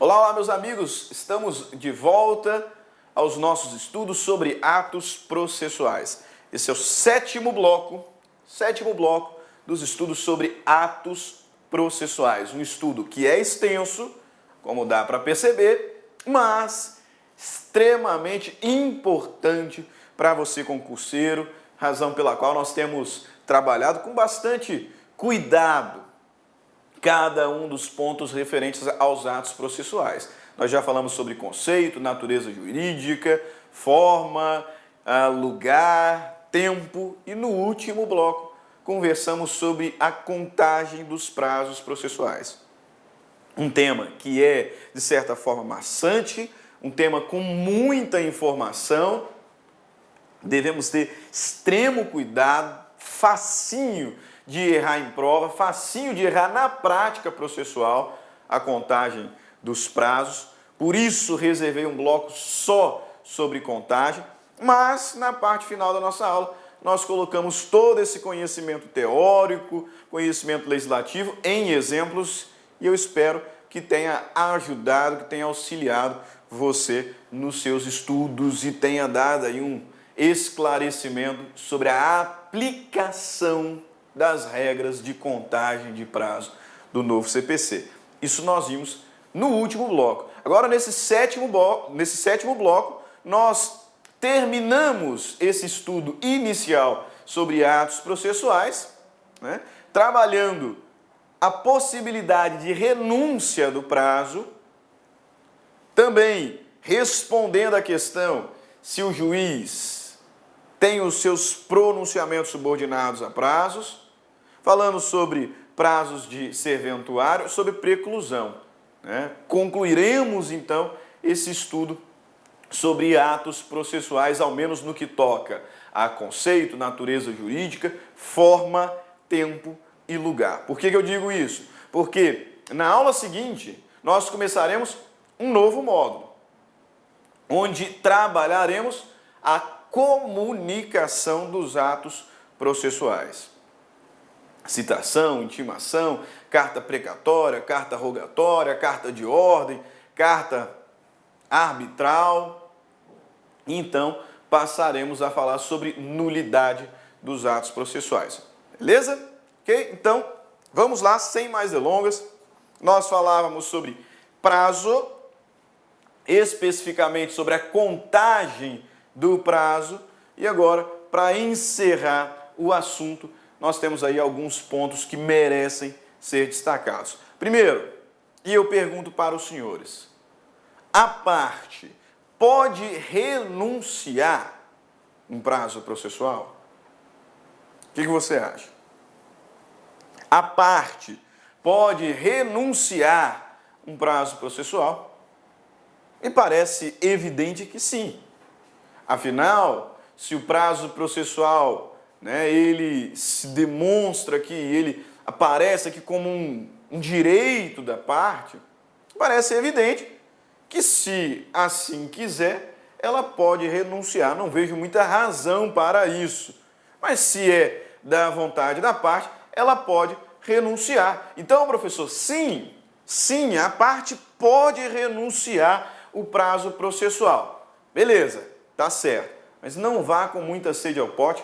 Olá, olá, meus amigos! Estamos de volta aos nossos estudos sobre atos processuais. Esse é o sétimo bloco dos estudos sobre atos processuais. Um estudo que é extenso, como dá para perceber, mas extremamente importante para você concurseiro, razão pela qual nós temos trabalhado com bastante cuidado cada um dos pontos referentes aos atos processuais. Nós já falamos sobre conceito, natureza jurídica, forma, lugar, tempo e no último bloco conversamos sobre a contagem dos prazos processuais. Um tema que é, de certa forma, maçante, um tema com muita informação, devemos ter extremo cuidado, facinho de errar em prova, facinho de errar na prática processual, a contagem dos prazos. Por isso, reservei um bloco só sobre contagem, mas na parte final da nossa aula, nós colocamos todo esse conhecimento teórico, conhecimento legislativo em exemplos e eu espero que tenha ajudado, que tenha auxiliado você nos seus estudos e tenha dado aí um esclarecimento sobre a aplicação das regras de contagem de prazo do novo CPC. Isso nós vimos no último bloco. Agora, nesse sétimo bloco, nós terminamos esse estudo inicial sobre atos processuais, trabalhando a possibilidade de renúncia do prazo, também respondendo à questão se o juiz tem os seus pronunciamentos subordinados a prazos, falando sobre prazos de serventuário, sobre preclusão. Concluiremos, então, esse estudo sobre atos processuais, ao menos no que toca a conceito, natureza jurídica, forma, tempo e lugar. Por que eu digo isso? Porque na aula seguinte, nós começaremos um novo módulo, onde trabalharemos a comunicação dos atos processuais. Citação, intimação, carta precatória, carta rogatória, carta de ordem, carta arbitral. Então, passaremos a falar sobre nulidade dos atos processuais. Beleza? Ok? Então, vamos lá, sem mais delongas. Nós falávamos sobre prazo, especificamente sobre a contagem do prazo. E agora, para encerrar o assunto, nós temos aí alguns pontos que merecem ser destacados. Primeiro, e eu pergunto para os senhores, a parte pode renunciar um prazo processual? O que você acha? A parte pode renunciar um prazo processual? Me parece evidente que sim. Afinal, se o prazo processual, ele se demonstra que ele aparece aqui como um direito da parte, parece evidente que, se assim quiser, ela pode renunciar. Não vejo muita razão para isso. Mas se é da vontade da parte, ela pode renunciar. Então, professor, sim, a parte pode renunciar o prazo processual. Beleza, tá certo. Mas não vá com muita sede ao pote,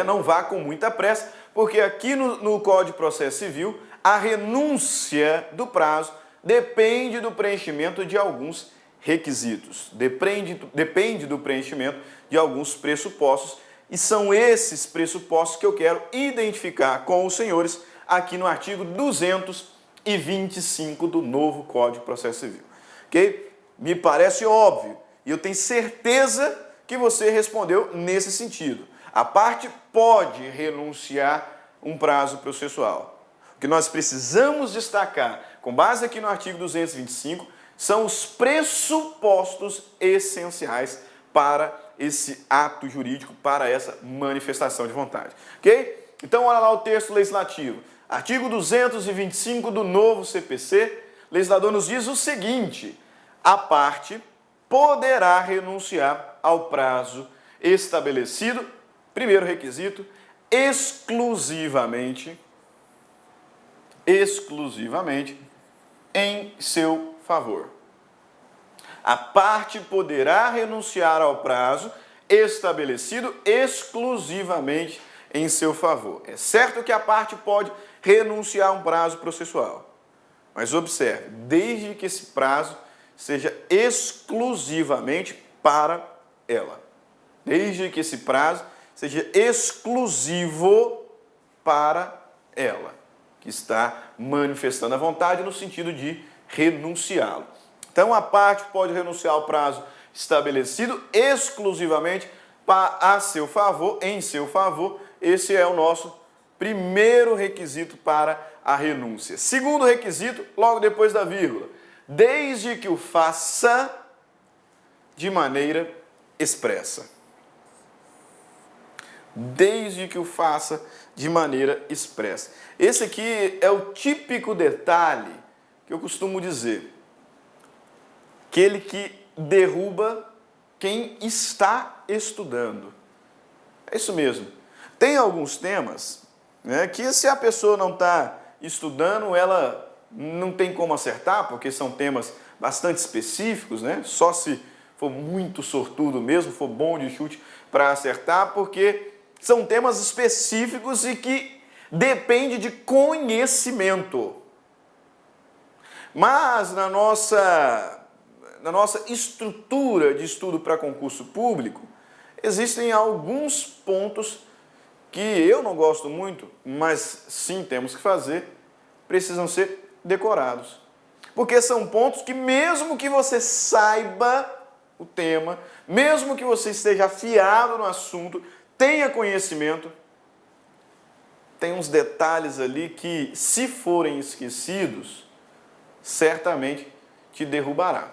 não vá com muita pressa, porque aqui no Código de Processo Civil, a renúncia do prazo depende do preenchimento de alguns requisitos, depende do preenchimento de alguns pressupostos, e são esses pressupostos que eu quero identificar com os senhores aqui no artigo 225 do novo Código de Processo Civil. Ok? Me parece óbvio, e eu tenho certeza que você respondeu nesse sentido. A parte pode renunciar um prazo processual. O que nós precisamos destacar, com base aqui no artigo 225, são os pressupostos essenciais para esse ato jurídico, para essa manifestação de vontade. Ok? Então, olha lá o texto legislativo. Artigo 225 do novo CPC, o legislador nos diz o seguinte: a parte poderá renunciar ao prazo estabelecido, primeiro requisito, exclusivamente em seu favor. A parte poderá renunciar ao prazo estabelecido exclusivamente em seu favor. É certo que a parte pode renunciar a um prazo processual, mas observe, desde que esse prazo seja exclusivamente para ela. Desde que esse prazo seja exclusivo para ela, que está manifestando a vontade no sentido de renunciá-lo. Então, a parte pode renunciar ao prazo estabelecido exclusivamente a seu favor, em seu favor. Esse é o nosso primeiro requisito para a renúncia. Segundo requisito, logo depois da vírgula, desde que o faça de maneira expressa. Desde que o faça de maneira expressa. Esse aqui é o típico detalhe que eu costumo dizer. Aquele que derruba quem está estudando. É isso mesmo. Tem alguns temas, né, que se a pessoa não está estudando, ela não tem como acertar, porque são temas bastante específicos, né? Só se for muito sortudo mesmo, for bom de chute para acertar, porque são temas específicos e que depende de conhecimento. Mas na nossa estrutura de estudo para concurso público, existem alguns pontos que eu não gosto muito, mas sim temos que fazer, precisam ser decorados. Porque são pontos que mesmo que você saiba o tema, mesmo que você esteja afiado no assunto, tenha conhecimento, tem uns detalhes ali que, se forem esquecidos, certamente te derrubará.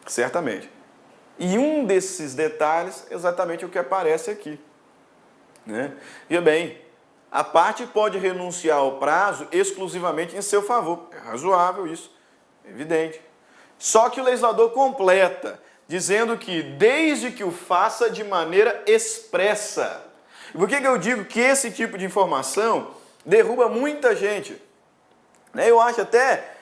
Certamente. E um desses detalhes é exatamente o que aparece aqui, né? Veja bem, a parte pode renunciar ao prazo exclusivamente em seu favor. É razoável isso, é evidente. Só que o legislador completa, dizendo que desde que o faça de maneira expressa. E por que eu digo que esse tipo de informação derruba muita gente? Eu acho até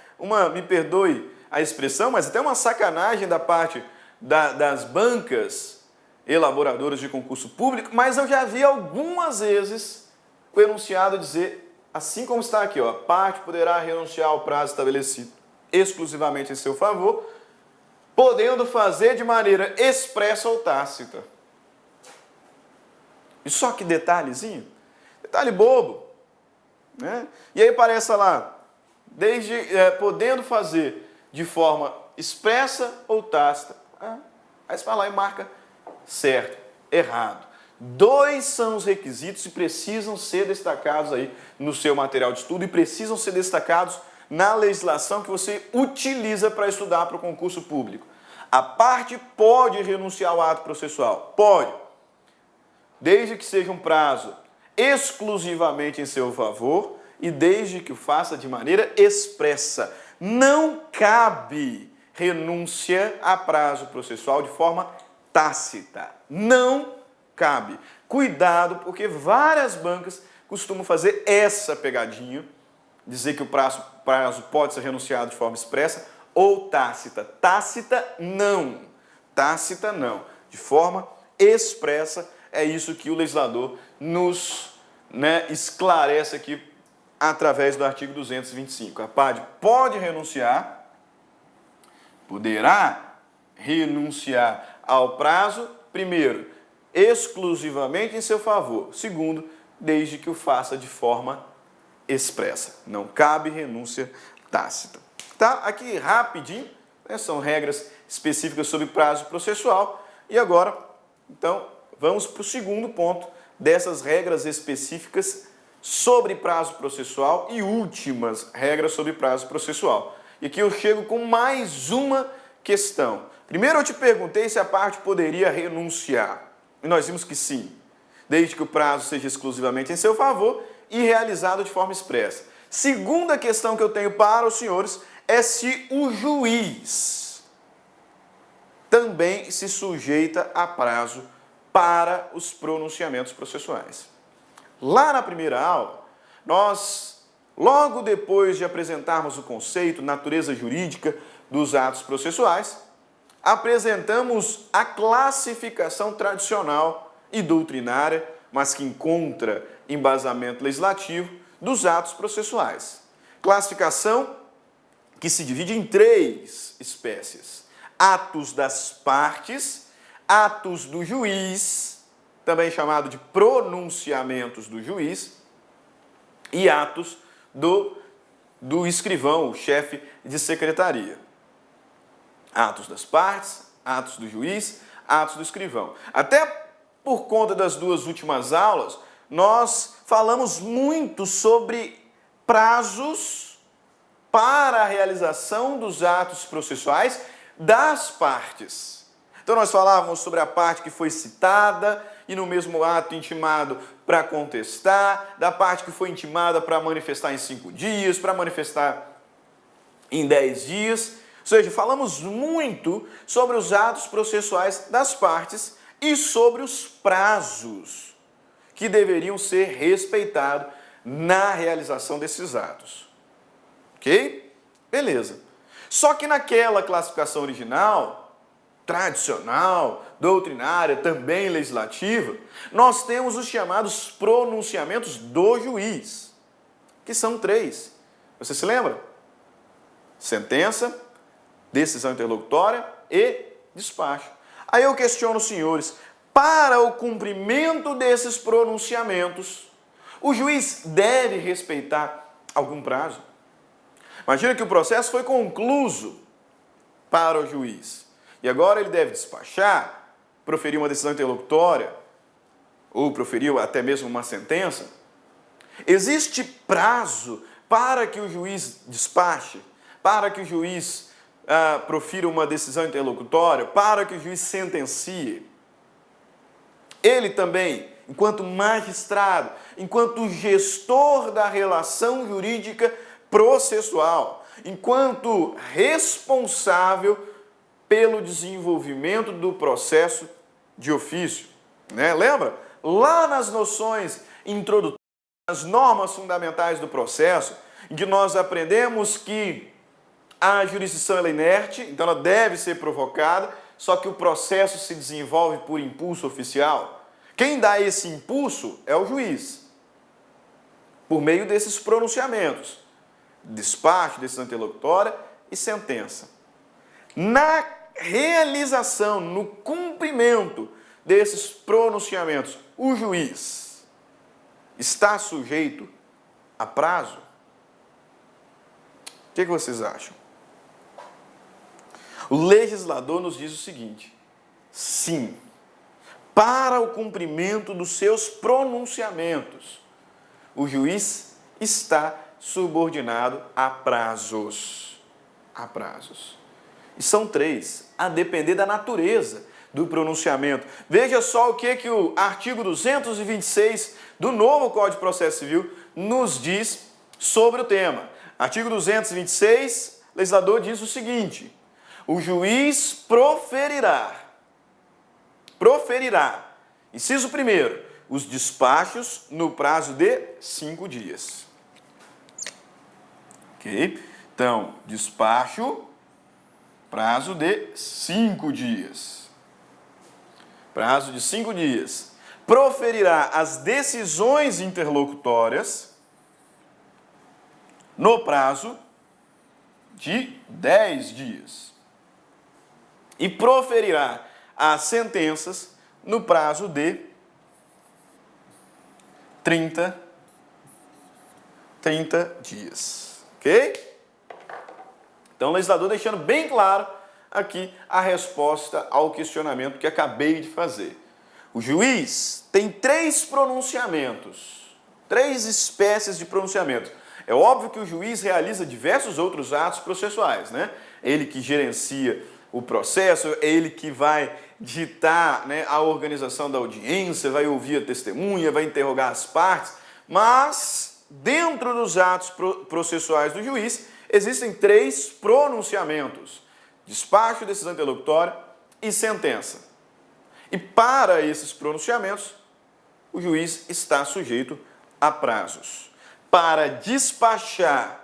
me perdoe a expressão, mas até uma sacanagem da parte das bancas elaboradoras de concurso público, mas eu já vi algumas vezes o enunciado dizer, assim como está aqui, ó, a parte poderá renunciar ao prazo estabelecido exclusivamente em seu favor, podendo fazer de maneira expressa ou tácita. E só que detalhezinho, detalhe bobo, né? E aí aparece lá, podendo fazer de forma expressa ou tácita. Aí você vai lá e marca certo, errado. 2 são os requisitos e precisam ser destacados aí no seu material de estudo e precisam ser destacados na legislação que você utiliza para estudar para o concurso público. A parte pode renunciar ao ato processual? Pode. Desde que seja um prazo exclusivamente em seu favor e desde que o faça de maneira expressa. Não cabe renúncia a prazo processual de forma tácita. Não cabe. Cuidado, porque várias bancas costumam fazer essa pegadinha, dizer que o prazo pode ser renunciado de forma expressa ou tácita. Tácita não. Tácita não. De forma expressa, é isso que o legislador nos esclarece aqui através do artigo 225. A parte pode renunciar, poderá renunciar ao prazo, primeiro, exclusivamente em seu favor. Segundo, desde que o faça de forma expressa. Não cabe renúncia tácita. Tá? Aqui rapidinho, são regras específicas sobre prazo processual. E agora, então, vamos para o segundo ponto dessas regras específicas sobre prazo processual e últimas regras sobre prazo processual. E aqui eu chego com mais uma questão. Primeiro eu te perguntei se a parte poderia renunciar. E nós vimos que sim, desde que o prazo seja exclusivamente em seu favor e realizado de forma expressa. Segunda questão que eu tenho para os senhores é se o juiz também se sujeita a prazo para os pronunciamentos processuais. Lá na primeira aula, nós, logo depois de apresentarmos o conceito, natureza jurídica dos atos processuais, apresentamos a classificação tradicional e doutrinária, mas que encontra embasamento legislativo, dos atos processuais. Classificação que se divide em 3 espécies: atos das partes, atos do juiz, também chamado de pronunciamentos do juiz, e atos do escrivão, o chefe de secretaria. Atos das partes, atos do juiz, atos do escrivão. Até por conta das 2 últimas aulas, nós falamos muito sobre prazos para a realização dos atos processuais das partes. Então nós falávamos sobre a parte que foi citada e no mesmo ato intimado para contestar, da parte que foi intimada para manifestar em 5 dias, para manifestar em 10 dias. Ou seja, falamos muito sobre os atos processuais das partes e sobre os prazos que deveriam ser respeitados na realização desses atos. Ok? Beleza. Só que naquela classificação original, tradicional, doutrinária, também legislativa, nós temos os chamados pronunciamentos do juiz, que são 3. Você se lembra? Sentença, decisão interlocutória e despacho. Aí eu questiono os senhores, para o cumprimento desses pronunciamentos, o juiz deve respeitar algum prazo? Imagina que o processo foi concluído para o juiz e agora ele deve despachar, proferir uma decisão interlocutória ou proferir até mesmo uma sentença. Existe prazo para que o juiz despache, para que o juiz profira uma decisão interlocutória, para que o juiz sentencie? Ele também, enquanto magistrado, enquanto gestor da relação jurídica processual, enquanto responsável pelo desenvolvimento do processo de ofício. Lembra? Lá nas noções introdutórias, nas normas fundamentais do processo, em que nós aprendemos que a jurisdição ela é inerte, então ela deve ser provocada, só que o processo se desenvolve por impulso oficial. Quem dá esse impulso é o juiz, por meio desses pronunciamentos: despacho, decisão interlocutória e sentença. Na realização, no cumprimento desses pronunciamentos, o juiz está sujeito a prazo? O que vocês acham? O legislador nos diz o seguinte: sim, para o cumprimento dos seus pronunciamentos, o juiz está subordinado a prazos. A prazos. E são 3, a depender da natureza do pronunciamento. Veja só o que o artigo 226 do novo Código de Processo Civil nos diz sobre o tema. Artigo 226, o legislador diz o seguinte: o juiz proferirá, inciso 1º, os despachos no prazo de 5 dias. Ok? Então, despacho, prazo de 5 dias. Prazo de 5 dias. Proferirá as decisões interlocutórias no prazo de 10 dias. E proferirá as sentenças no prazo de 30 dias. Ok? Então, o legislador deixando bem claro aqui a resposta ao questionamento que acabei de fazer. O juiz tem 3 pronunciamentos, 3 espécies de pronunciamento. É óbvio que o juiz realiza diversos outros atos processuais, Ele que gerencia o processo, é ele que vai ditar a organização da audiência, vai ouvir a testemunha, vai interrogar as partes, mas dentro dos atos processuais do juiz existem 3 pronunciamentos: despacho, decisão interlocutória e sentença. E para esses pronunciamentos, o juiz está sujeito a prazos. Para despachar,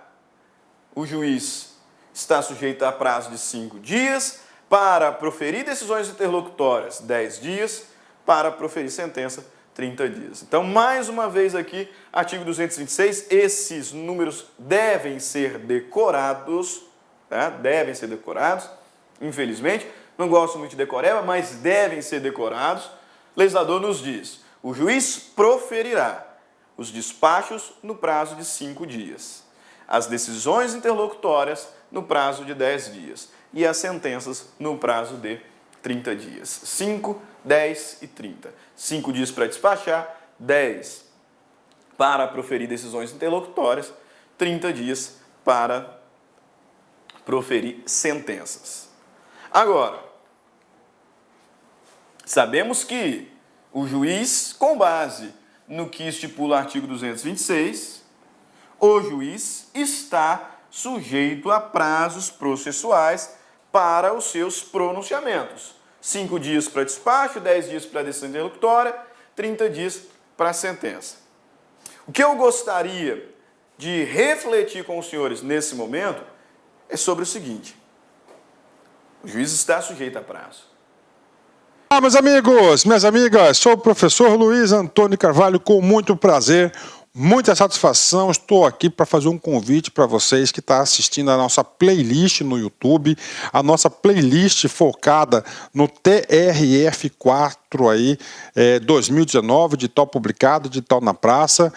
o juiz está sujeito a prazo de 5 dias. para proferir decisões interlocutórias, 10 dias, para proferir sentença, 30 dias. Então, mais uma vez aqui, artigo 226, esses números devem ser decorados, tá? Devem ser decorados, infelizmente, não gosto muito de decoreba, mas devem ser decorados. O legislador nos diz, o juiz proferirá os despachos no prazo de 5 dias, as decisões interlocutórias no prazo de 10 dias e as sentenças no prazo de 30 dias. 5, 10 e 30. 5 dias para despachar, 10 para proferir decisões interlocutórias, 30 dias para proferir sentenças. Agora, sabemos que o juiz, com base no que estipula o artigo 226, o juiz está sujeito a prazos processuais para os seus pronunciamentos. 5 dias para despacho, 10 dias para decisão interlocutória, 30 dias para a sentença. O que eu gostaria de refletir com os senhores nesse momento é sobre o seguinte: o juiz está sujeito a prazo. Olá, meus amigos, minhas amigas, sou o professor Luiz Antônio Carvalho, com muito prazer, muita satisfação, estou aqui para fazer um convite para vocês que estão assistindo a nossa playlist no YouTube, a nossa playlist focada no TRF4 aí, 2019, de tal publicado, de tal na praça.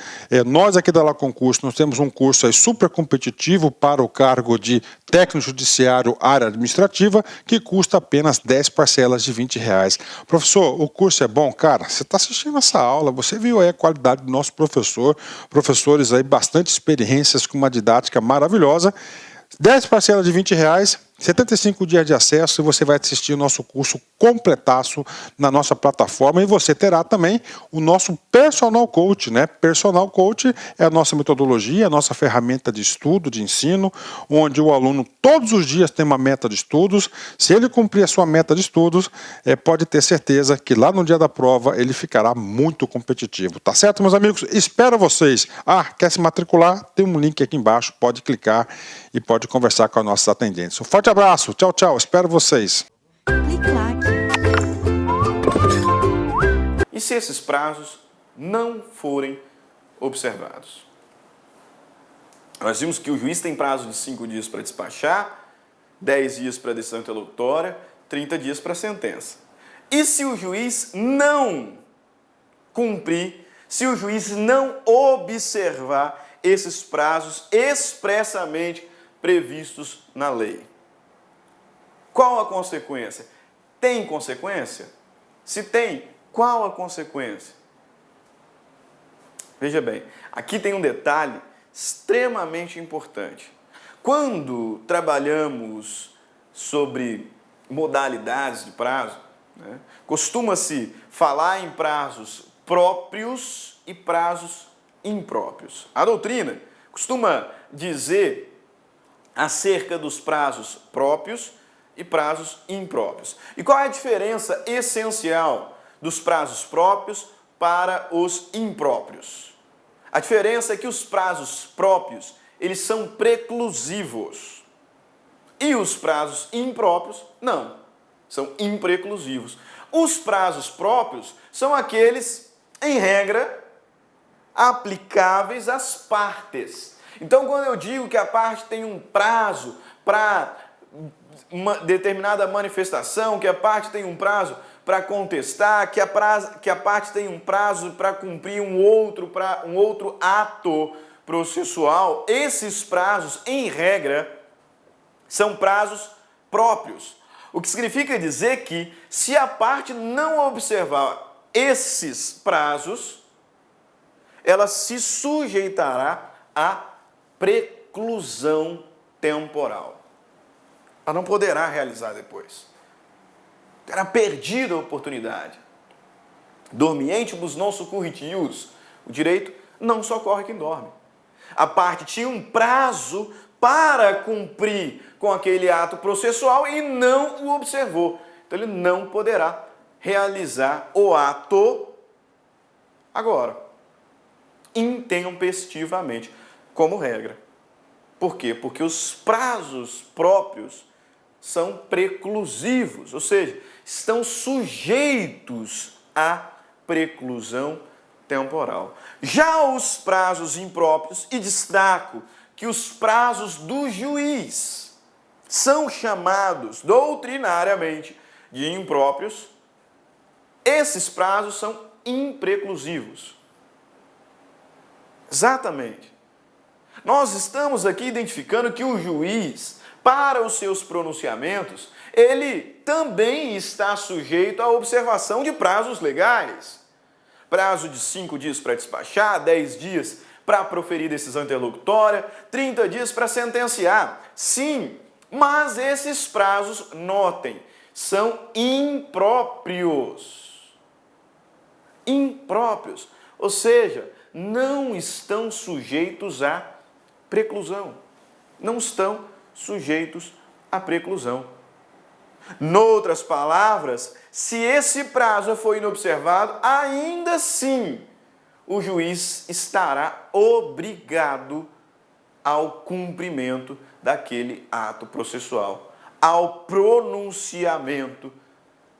Nós aqui da La Concurso, nós temos um curso aí super competitivo para o cargo de técnico judiciário área administrativa, que custa apenas 10 parcelas de R$20. Professor, o curso é bom? Cara, você está assistindo essa aula, você viu aí a qualidade do nosso professor, professores aí bastante experiências com uma didática maravilhosa. 10 parcelas de R$20, 75 dias de acesso, e você vai assistir o nosso curso completaço na nossa plataforma, e você terá também o nosso Personal Coach, né? Personal Coach é a nossa metodologia, a nossa ferramenta de estudo, de ensino, onde o aluno todos os dias tem uma meta de estudos. Se ele cumprir a sua meta de estudos, pode ter certeza que lá no dia da prova ele ficará muito competitivo, tá certo, meus amigos? Espero vocês. Quer se matricular? Tem um link aqui embaixo, pode clicar e pode conversar com as nossas atendentes. Um forte abraço, tchau, tchau, espero vocês. E se esses prazos não forem observados? Nós vimos que o juiz tem prazo de 5 dias para despachar, 10 dias para decisão interlocutória, 30 dias para sentença. E se o juiz não cumprir, se o juiz não observar esses prazos expressamente previstos na lei? Qual a consequência? Tem consequência? Se tem, qual a consequência? Veja bem, aqui tem um detalhe extremamente importante. Quando trabalhamos sobre modalidades de prazo, né, costuma-se falar em prazos próprios e prazos impróprios. A doutrina costuma dizer acerca dos prazos próprios e prazos impróprios. E qual é a diferença essencial dos prazos próprios para os impróprios? A diferença é que os prazos próprios, eles são preclusivos. E os prazos impróprios, não, são impreclusivos. Os prazos próprios são aqueles, em regra, aplicáveis às partes. Então, quando eu digo que a parte tem um prazo para uma determinada manifestação, que a parte tem um prazo para contestar, que a parte tem um prazo para cumprir um outro ato processual, esses prazos, em regra, são prazos próprios. O que significa dizer que, se a parte não observar esses prazos, ela se sujeitará à preclusão temporal. Ela não poderá realizar depois. Terá perdido a oportunidade. Dormientibus non succurrit ius. O direito não socorre quem dorme. A parte tinha um prazo para cumprir com aquele ato processual e não o observou. Então ele não poderá realizar o ato agora, intempestivamente, como regra. Por quê? Porque os prazos próprios são preclusivos, ou seja, estão sujeitos à preclusão temporal. Já os prazos impróprios, e destaco que os prazos do juiz são chamados doutrinariamente de impróprios, esses prazos são impreclusivos. Exatamente. Nós estamos aqui identificando que o juiz, para os seus pronunciamentos, ele também está sujeito à observação de prazos legais. Prazo de 5 dias para despachar, 10 dias para proferir decisão interlocutória, 30 dias para sentenciar. Sim, mas esses prazos, notem, são impróprios. Impróprios, ou seja, não estão sujeitos à preclusão. Não estão sujeitos à preclusão. Noutras palavras, se esse prazo for inobservado, ainda assim o juiz estará obrigado ao cumprimento daquele ato processual, ao pronunciamento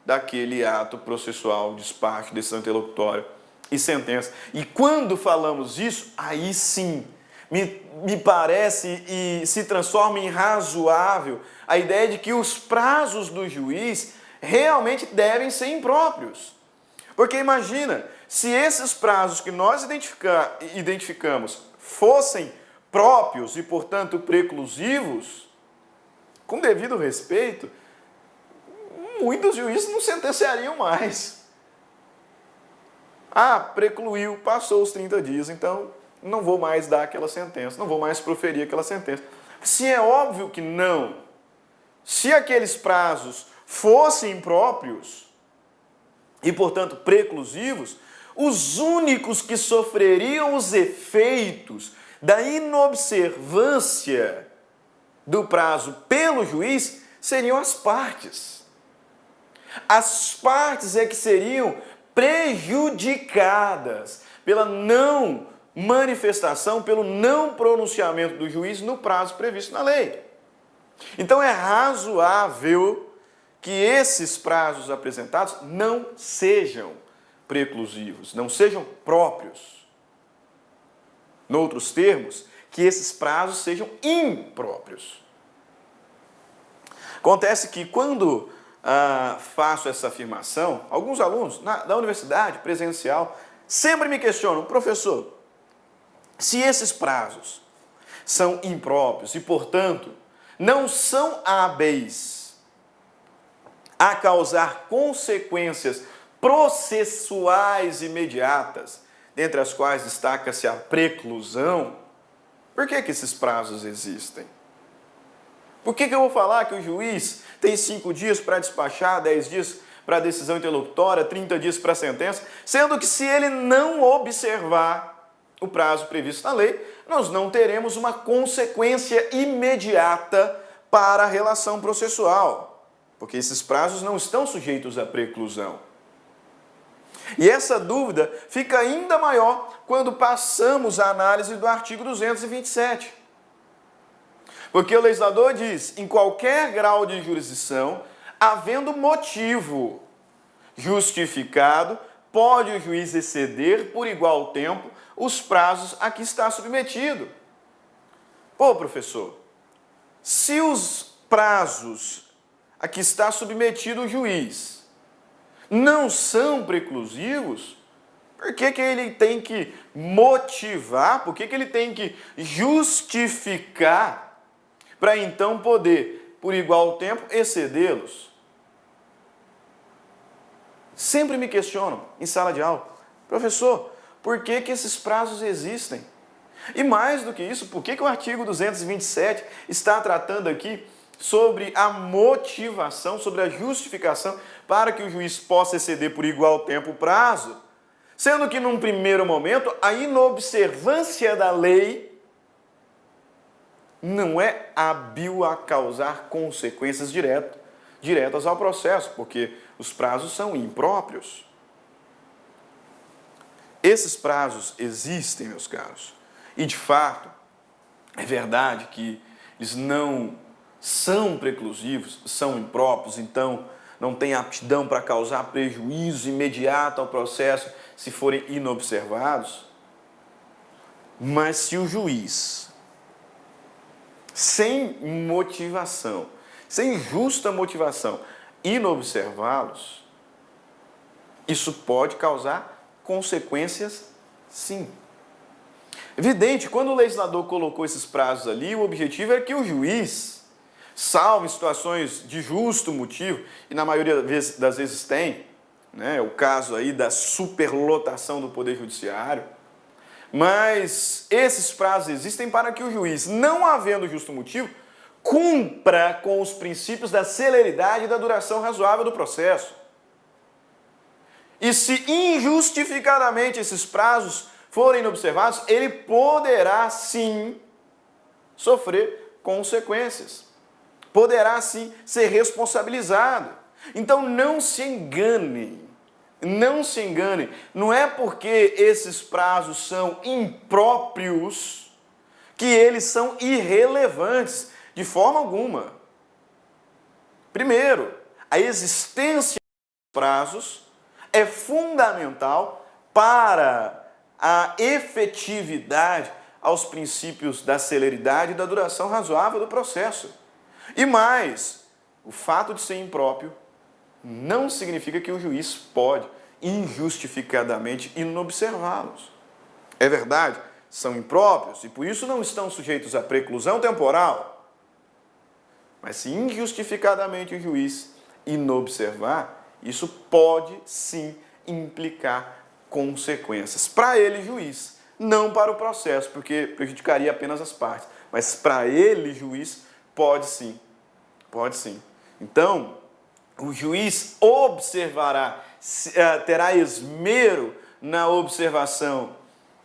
daquele ato processual, despacho, decisão interlocutória e sentença. E quando falamos isso, aí sim, me parece e se transforma em razoável a ideia de que os prazos do juiz realmente devem ser impróprios. Porque imagina, se esses prazos que nós identificamos fossem próprios e, portanto, preclusivos, com devido respeito, muitos juízes não sentenciariam mais. Precluiu, passou os 30 dias, então não vou mais dar aquela sentença, não vou mais proferir aquela sentença. Se é óbvio que não, se aqueles prazos fossem impróprios e, portanto, preclusivos, os únicos que sofreriam os efeitos da inobservância do prazo pelo juiz seriam as partes. As partes é que seriam prejudicadas pela não manifestação, pelo não pronunciamento do juiz no prazo previsto na lei. Então é razoável que esses prazos apresentados não sejam preclusivos, não sejam próprios. Noutros termos, que esses prazos sejam impróprios. Acontece que quando faço essa afirmação, alguns alunos da universidade presencial sempre me questionam: professor, se esses prazos são impróprios e, portanto, não são hábeis a causar consequências processuais imediatas, dentre as quais destaca-se a preclusão, por que esses prazos existem? Por que eu vou falar que o juiz tem 5 dias para despachar, 10 dias para decisão interlocutória, 30 dias para sentença, sendo que se ele não observar o prazo previsto na lei, nós não teremos uma consequência imediata para a relação processual, porque esses prazos não estão sujeitos à preclusão. E essa dúvida fica ainda maior quando passamos a análise do artigo 227. Porque o legislador diz: em qualquer grau de jurisdição, havendo motivo justificado, pode o juiz exceder por igual tempo os prazos a que está submetido. Professor, se os prazos a que está submetido o juiz não são preclusivos, por que ele tem que motivar, por que ele tem que justificar para então poder, por igual tempo, excedê-los? Sempre me questionam em sala de aula: professor, por que esses prazos existem? E mais do que isso, por que o artigo 227 está tratando aqui sobre a motivação, sobre a justificação para que o juiz possa exceder por igual tempo o prazo, sendo que num primeiro momento a inobservância da lei não é hábil a causar consequências diretas ao processo, porque os prazos são impróprios. Esses prazos existem, meus caros, e de fato é verdade que eles não são preclusivos, são impróprios, então não têm aptidão para causar prejuízo imediato ao processo se forem inobservados. Mas se o juiz, sem motivação, sem justa motivação, inobservá-los, isso pode causar consequências, sim. Evidente, quando o legislador colocou esses prazos ali, o objetivo é que o juiz, salvo em situações de justo motivo, e na maioria das vezes tem, né, o caso aí da superlotação do Poder Judiciário, mas esses prazos existem para que o juiz, não havendo justo motivo, cumpra com os princípios da celeridade e da duração razoável do processo. E se injustificadamente esses prazos forem observados, ele poderá sim sofrer consequências. Poderá sim ser responsabilizado. Então não se enganem. Não se enganem, não é porque esses prazos são impróprios que eles são irrelevantes de forma alguma. Primeiro, a existência dos prazos é fundamental para a efetividade aos princípios da celeridade e da duração razoável do processo. E mais, o fato de ser impróprio não significa que o juiz pode injustificadamente inobservá-los. É verdade, são impróprios e por isso não estão sujeitos à preclusão temporal. Mas se injustificadamente o juiz inobservar, isso pode sim implicar consequências. Para ele, juiz, não para o processo, porque prejudicaria apenas as partes. Mas para ele, juiz, pode sim. Pode sim. Então, o juiz observará, terá esmero na observação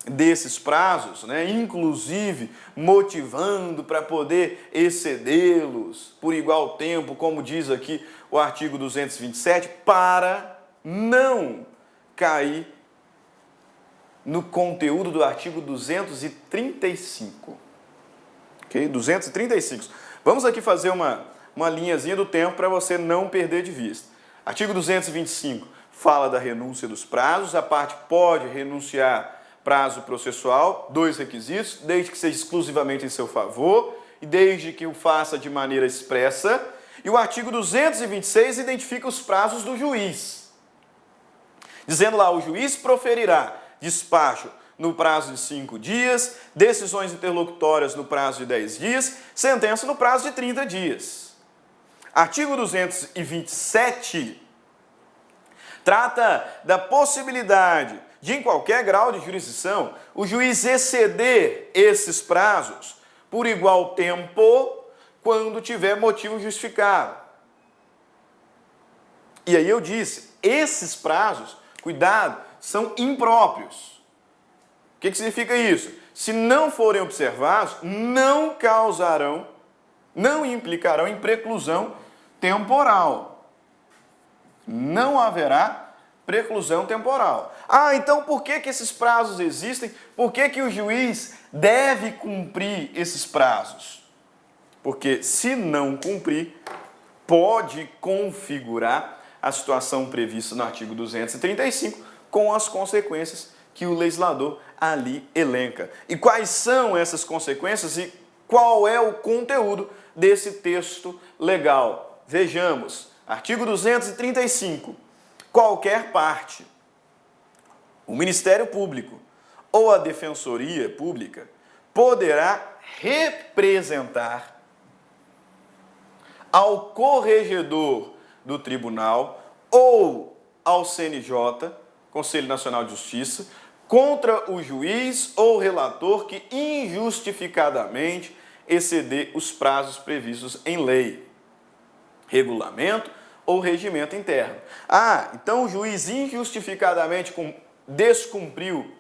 desses prazos, né? Inclusive motivando para poder excedê-los por igual tempo, como diz aqui o artigo 227, para não cair no conteúdo do artigo 235. Ok? 235. Vamos aqui fazer uma linhazinha do tempo para você não perder de vista. Artigo 225 fala da renúncia dos prazos. A parte pode renunciar prazo processual, 2 requisitos, desde que seja exclusivamente em seu favor e desde que o faça de maneira expressa. E o artigo 226 identifica os prazos do juiz, dizendo lá, o juiz proferirá despacho no prazo de 5 dias, decisões interlocutórias no prazo de 10 dias, sentença no prazo de 30 dias. Artigo 227 trata da possibilidade de, em qualquer grau de jurisdição, o juiz exceder esses prazos por igual tempo quando tiver motivo justificado. E aí eu disse, esses prazos, cuidado, são impróprios. O que significa isso? Se não forem observados, não causarão, não implicarão em preclusão temporal. Não haverá preclusão temporal. Ah, então por que esses prazos existem? Por que o juiz deve cumprir esses prazos? Porque se não cumprir, pode configurar a situação prevista no artigo 235 com as consequências que o legislador ali elenca. E quais são essas consequências e qual é o conteúdo desse texto legal? Vejamos, artigo 235. Qualquer parte, o Ministério Público ou a Defensoria Pública poderá representar ao corregedor do tribunal ou ao CNJ, Conselho Nacional de Justiça, contra o juiz ou relator que injustificadamente exceder os prazos previstos em lei, regulamento ou regimento interno. Ah, então o juiz injustificadamente descumpriu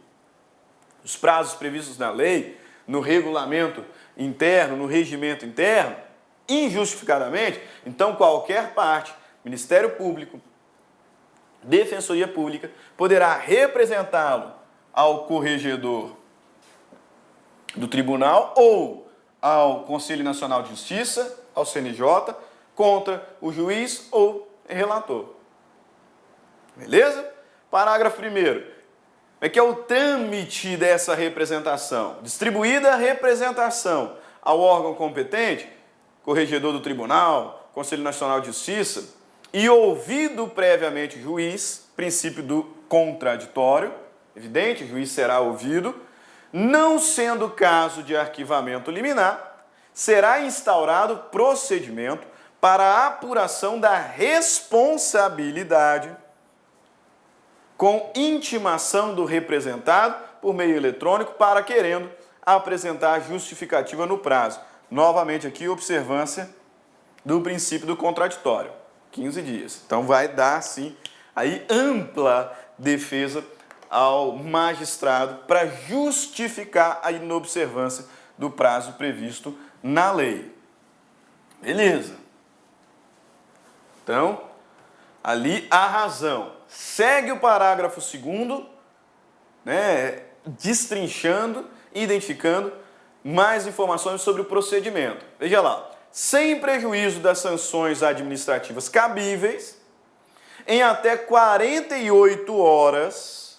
os prazos previstos na lei, no regulamento interno, no regimento interno, injustificadamente, então qualquer parte, Ministério Público, Defensoria Pública, poderá representá-lo ao corregedor do tribunal ou ao Conselho Nacional de Justiça, ao CNJ contra o juiz ou relator. Beleza? Parágrafo 1º. Como é que é o trâmite dessa representação? Distribuída a representação ao órgão competente, corregedor do tribunal, Conselho Nacional de Justiça, e ouvido previamente o juiz, princípio do contraditório, evidente, o juiz será ouvido, não sendo caso de arquivamento liminar, será instaurado procedimento para a apuração da responsabilidade com intimação do representado por meio eletrônico para querendo apresentar justificativa no prazo. Novamente aqui, observância do princípio do contraditório, 15 dias. Então vai dar, sim, aí ampla defesa ao magistrado para justificar a inobservância do prazo previsto na lei. Beleza? Então, ali a razão. Segue o parágrafo 2º, né, destrinchando e identificando mais informações sobre o procedimento. Veja lá. Sem prejuízo das sanções administrativas cabíveis, em até 48 horas,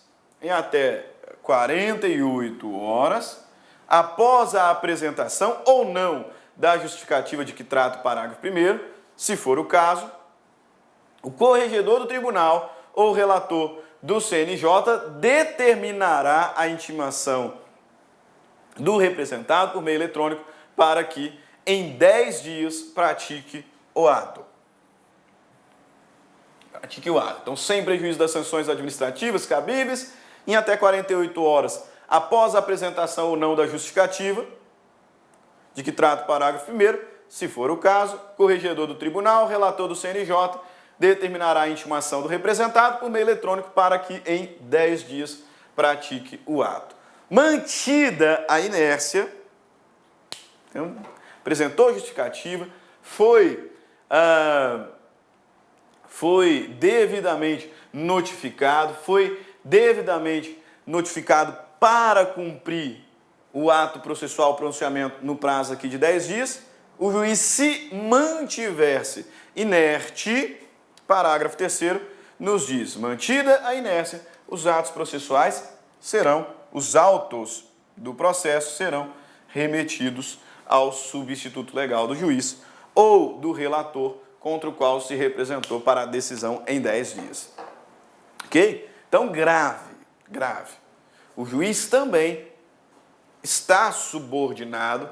após a apresentação ou não da justificativa de que trata o parágrafo 1º, se for o caso, o corregedor do tribunal ou relator do CNJ determinará a intimação do representado por meio eletrônico para que em 10 dias pratique o ato. Então, sem prejuízo das sanções administrativas cabíveis, em até 48 horas após a apresentação ou não da justificativa de que trata o parágrafo 1º, se for o caso, corregedor do tribunal, relator do CNJ, determinará a intimação do representado por meio eletrônico para que em 10 dias pratique o ato. Mantida a inércia, então, apresentou justificativa, foi devidamente notificado, para cumprir o ato processual, pronunciamento no prazo aqui de 10 dias, o juiz se mantiver-se inerte, parágrafo 3º, nos diz, mantida a inércia, os autos do processo serão remetidos ao substituto legal do juiz ou do relator contra o qual se representou para a decisão em 10 dias. Ok? Então, grave. O juiz também está subordinado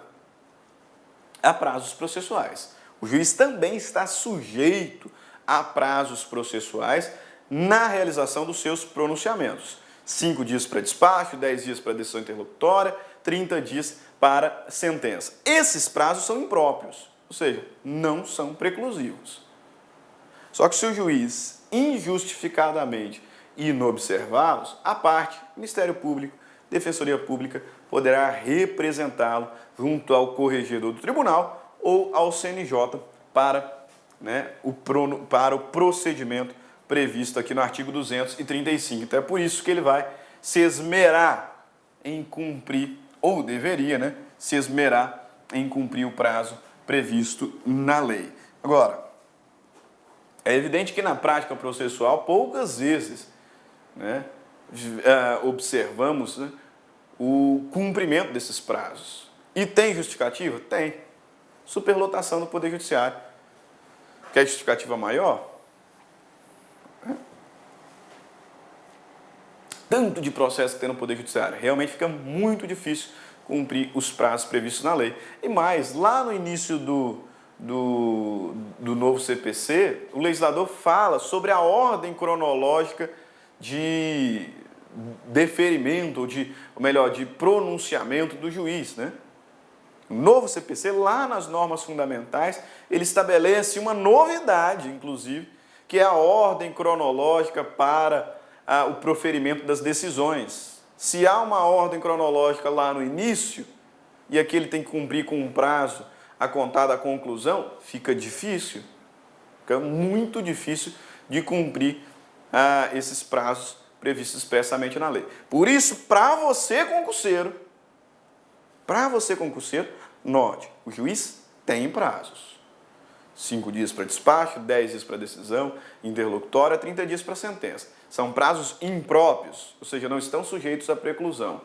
a prazos processuais. O juiz também está sujeito a prazos processuais na realização dos seus pronunciamentos. 5 dias para despacho, 10 dias para decisão interlocutória, 30 dias para sentença. Esses prazos são impróprios, ou seja, não são preclusivos. Só que se o juiz injustificadamente inobservá-los, a parte, Ministério Público, Defensoria Pública, poderá representá-lo junto ao corregedor do tribunal ou ao CNJ para o procedimento previsto aqui no artigo 235. Então é por isso que ele vai se esmerar em cumprir, ou deveria, se esmerar em cumprir o prazo previsto na lei. Agora, é evidente que na prática processual, poucas vezes observamos o cumprimento desses prazos. E tem justificativa? Tem. Superlotação do Poder Judiciário. Quer justificativa maior? Tanto de processo que tem no Poder Judiciário. Realmente fica muito difícil cumprir os prazos previstos na lei. E mais, lá no início do novo CPC, o legislador fala sobre a ordem cronológica de deferimento, de pronunciamento do juiz, O novo CPC, lá nas normas fundamentais, ele estabelece uma novidade, inclusive, que é a ordem cronológica para o proferimento das decisões. Se há uma ordem cronológica lá no início, e aqui ele tem que cumprir com um prazo a contar da conclusão, fica difícil, fica muito difícil de cumprir esses prazos previstos expressamente na lei. Por isso, para você concurseiro, note, o juiz tem prazos. 5 dias para despacho, 10 dias para decisão interlocutória, 30 dias para sentença. São prazos impróprios, ou seja, não estão sujeitos à preclusão.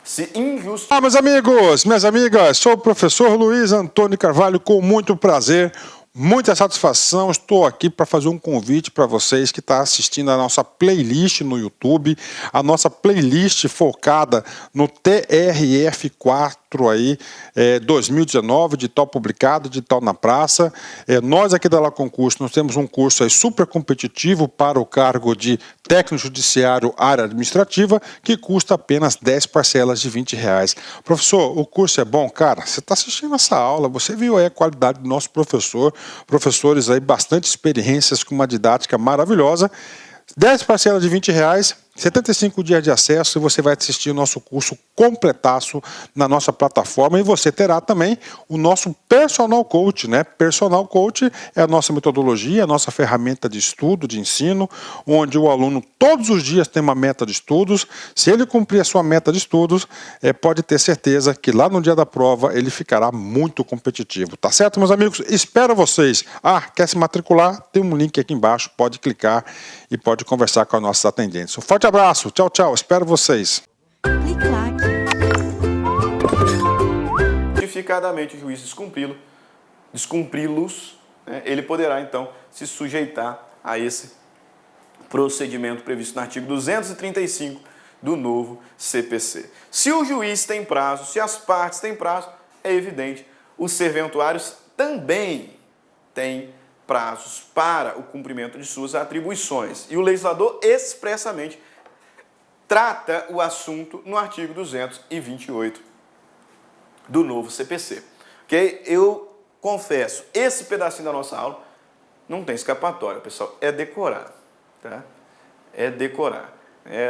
Se injusto... Meus amigos, minhas amigas, sou o professor Luiz Antônio Carvalho, com muito prazer, muita satisfação. Estou aqui para fazer um convite para vocês que estão assistindo a nossa playlist no YouTube, a nossa playlist focada no TRF4 aí, 2019, de tal publicado, de tal na praça. Nós aqui da La Concurso, nós temos um curso aí super competitivo para o cargo de técnico judiciário área administrativa, que custa apenas 10 parcelas de R$20. Professor, o curso é bom? Cara, você está assistindo essa aula, você viu aí a qualidade do nosso professor, professores aí bastante experiências com uma didática maravilhosa. 10 parcelas de R$20, 75 dias de acesso, e você vai assistir o nosso curso completaço na nossa plataforma, e você terá também o nosso Personal Coach, né? Personal Coach é a nossa metodologia, a nossa ferramenta de estudo, de ensino, onde o aluno todos os dias tem uma meta de estudos. Se ele cumprir a sua meta de estudos, pode ter certeza que lá no dia da prova ele ficará muito competitivo, tá certo, meus amigos? Espero vocês. Quer se matricular? Tem um link aqui embaixo, pode clicar e pode conversar com os nossos atendentes. Um forte abraço, tchau, tchau, espero vocês. Clique lá. Justificadamente o juiz descumpri-los, né, ele poderá então se sujeitar a esse procedimento previsto no artigo 235 do novo CPC. Se o juiz tem prazo, se as partes têm prazo, é evidente, os serventuários também têm prazos para o cumprimento de suas atribuições. E o legislador expressamente trata o assunto no artigo 228 do novo CPC. Ok? Eu confesso, esse pedacinho da nossa aula não tem escapatória, pessoal. É decorar. Tá? É decorar.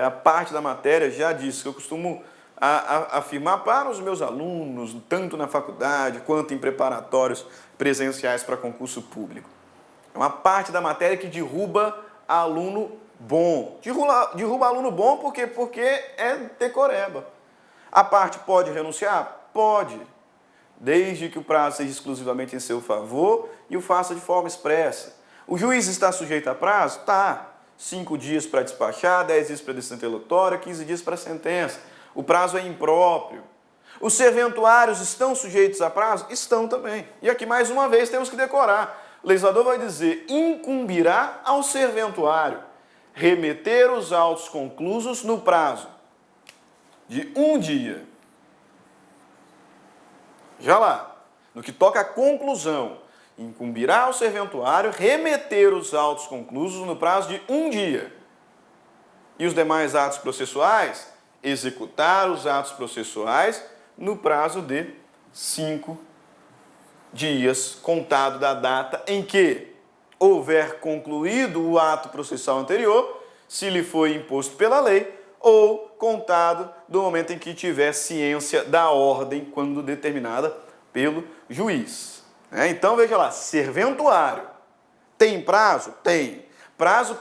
A parte da matéria já disse que eu costumo afirmar para os meus alunos, tanto na faculdade quanto em preparatórios presenciais para concurso público. É uma parte da matéria que derruba aluno bom. Derruba aluno bom porque é decoreba. A parte pode renunciar? Pode. Desde que o prazo seja exclusivamente em seu favor e o faça de forma expressa. O juiz está sujeito a prazo? Tá. 5 dias para despachar, 10 dias para decisão interlocutória, 15 dias para sentença. O prazo é impróprio. Os serventuários estão sujeitos a prazo? Estão também. E aqui, mais uma vez, temos que decorar. O legislador vai dizer: incumbirá ao serventuário remeter os autos conclusos no prazo de 1 dia. Já lá, no que toca à conclusão, incumbirá ao serventuário remeter os autos conclusos no prazo de 1 dia. E os demais atos processuais, executar os atos processuais no prazo de 5 dias, contado da data em que houver concluído o ato processual anterior, se lhe foi imposto pela lei, ou contado do momento em que tiver ciência da ordem, quando determinada pelo juiz. Então, veja lá, serventuário. Tem prazo? Tem. Prazo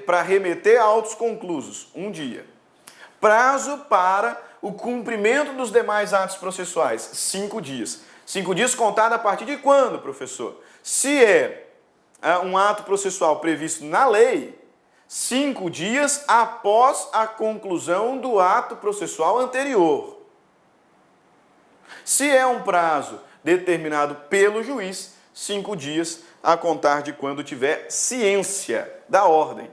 para remeter a autos conclusos, 1 dia. Prazo para o cumprimento dos demais atos processuais, 5 dias. 5 dias contado a partir de quando, professor? Se é um ato processual previsto na lei, 5 dias após a conclusão do ato processual anterior. Se é um prazo determinado pelo juiz, 5 dias a contar de quando tiver ciência da ordem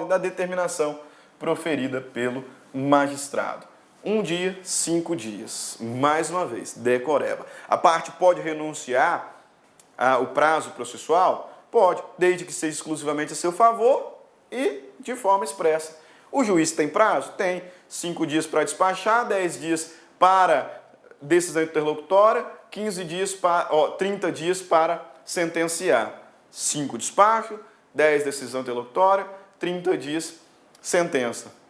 da determinação proferida pelo magistrado. 1 dia, 5 dias. Mais uma vez, decoreba. A parte pode renunciar ao prazo processual? Pode, desde que seja exclusivamente a seu favor e de forma expressa. O juiz tem prazo? Tem. 5 dias para despachar, 10 dias para decisão interlocutória, 30 dias para sentenciar. 5 despacho, 10 decisão interlocutória, 30 dias sentença.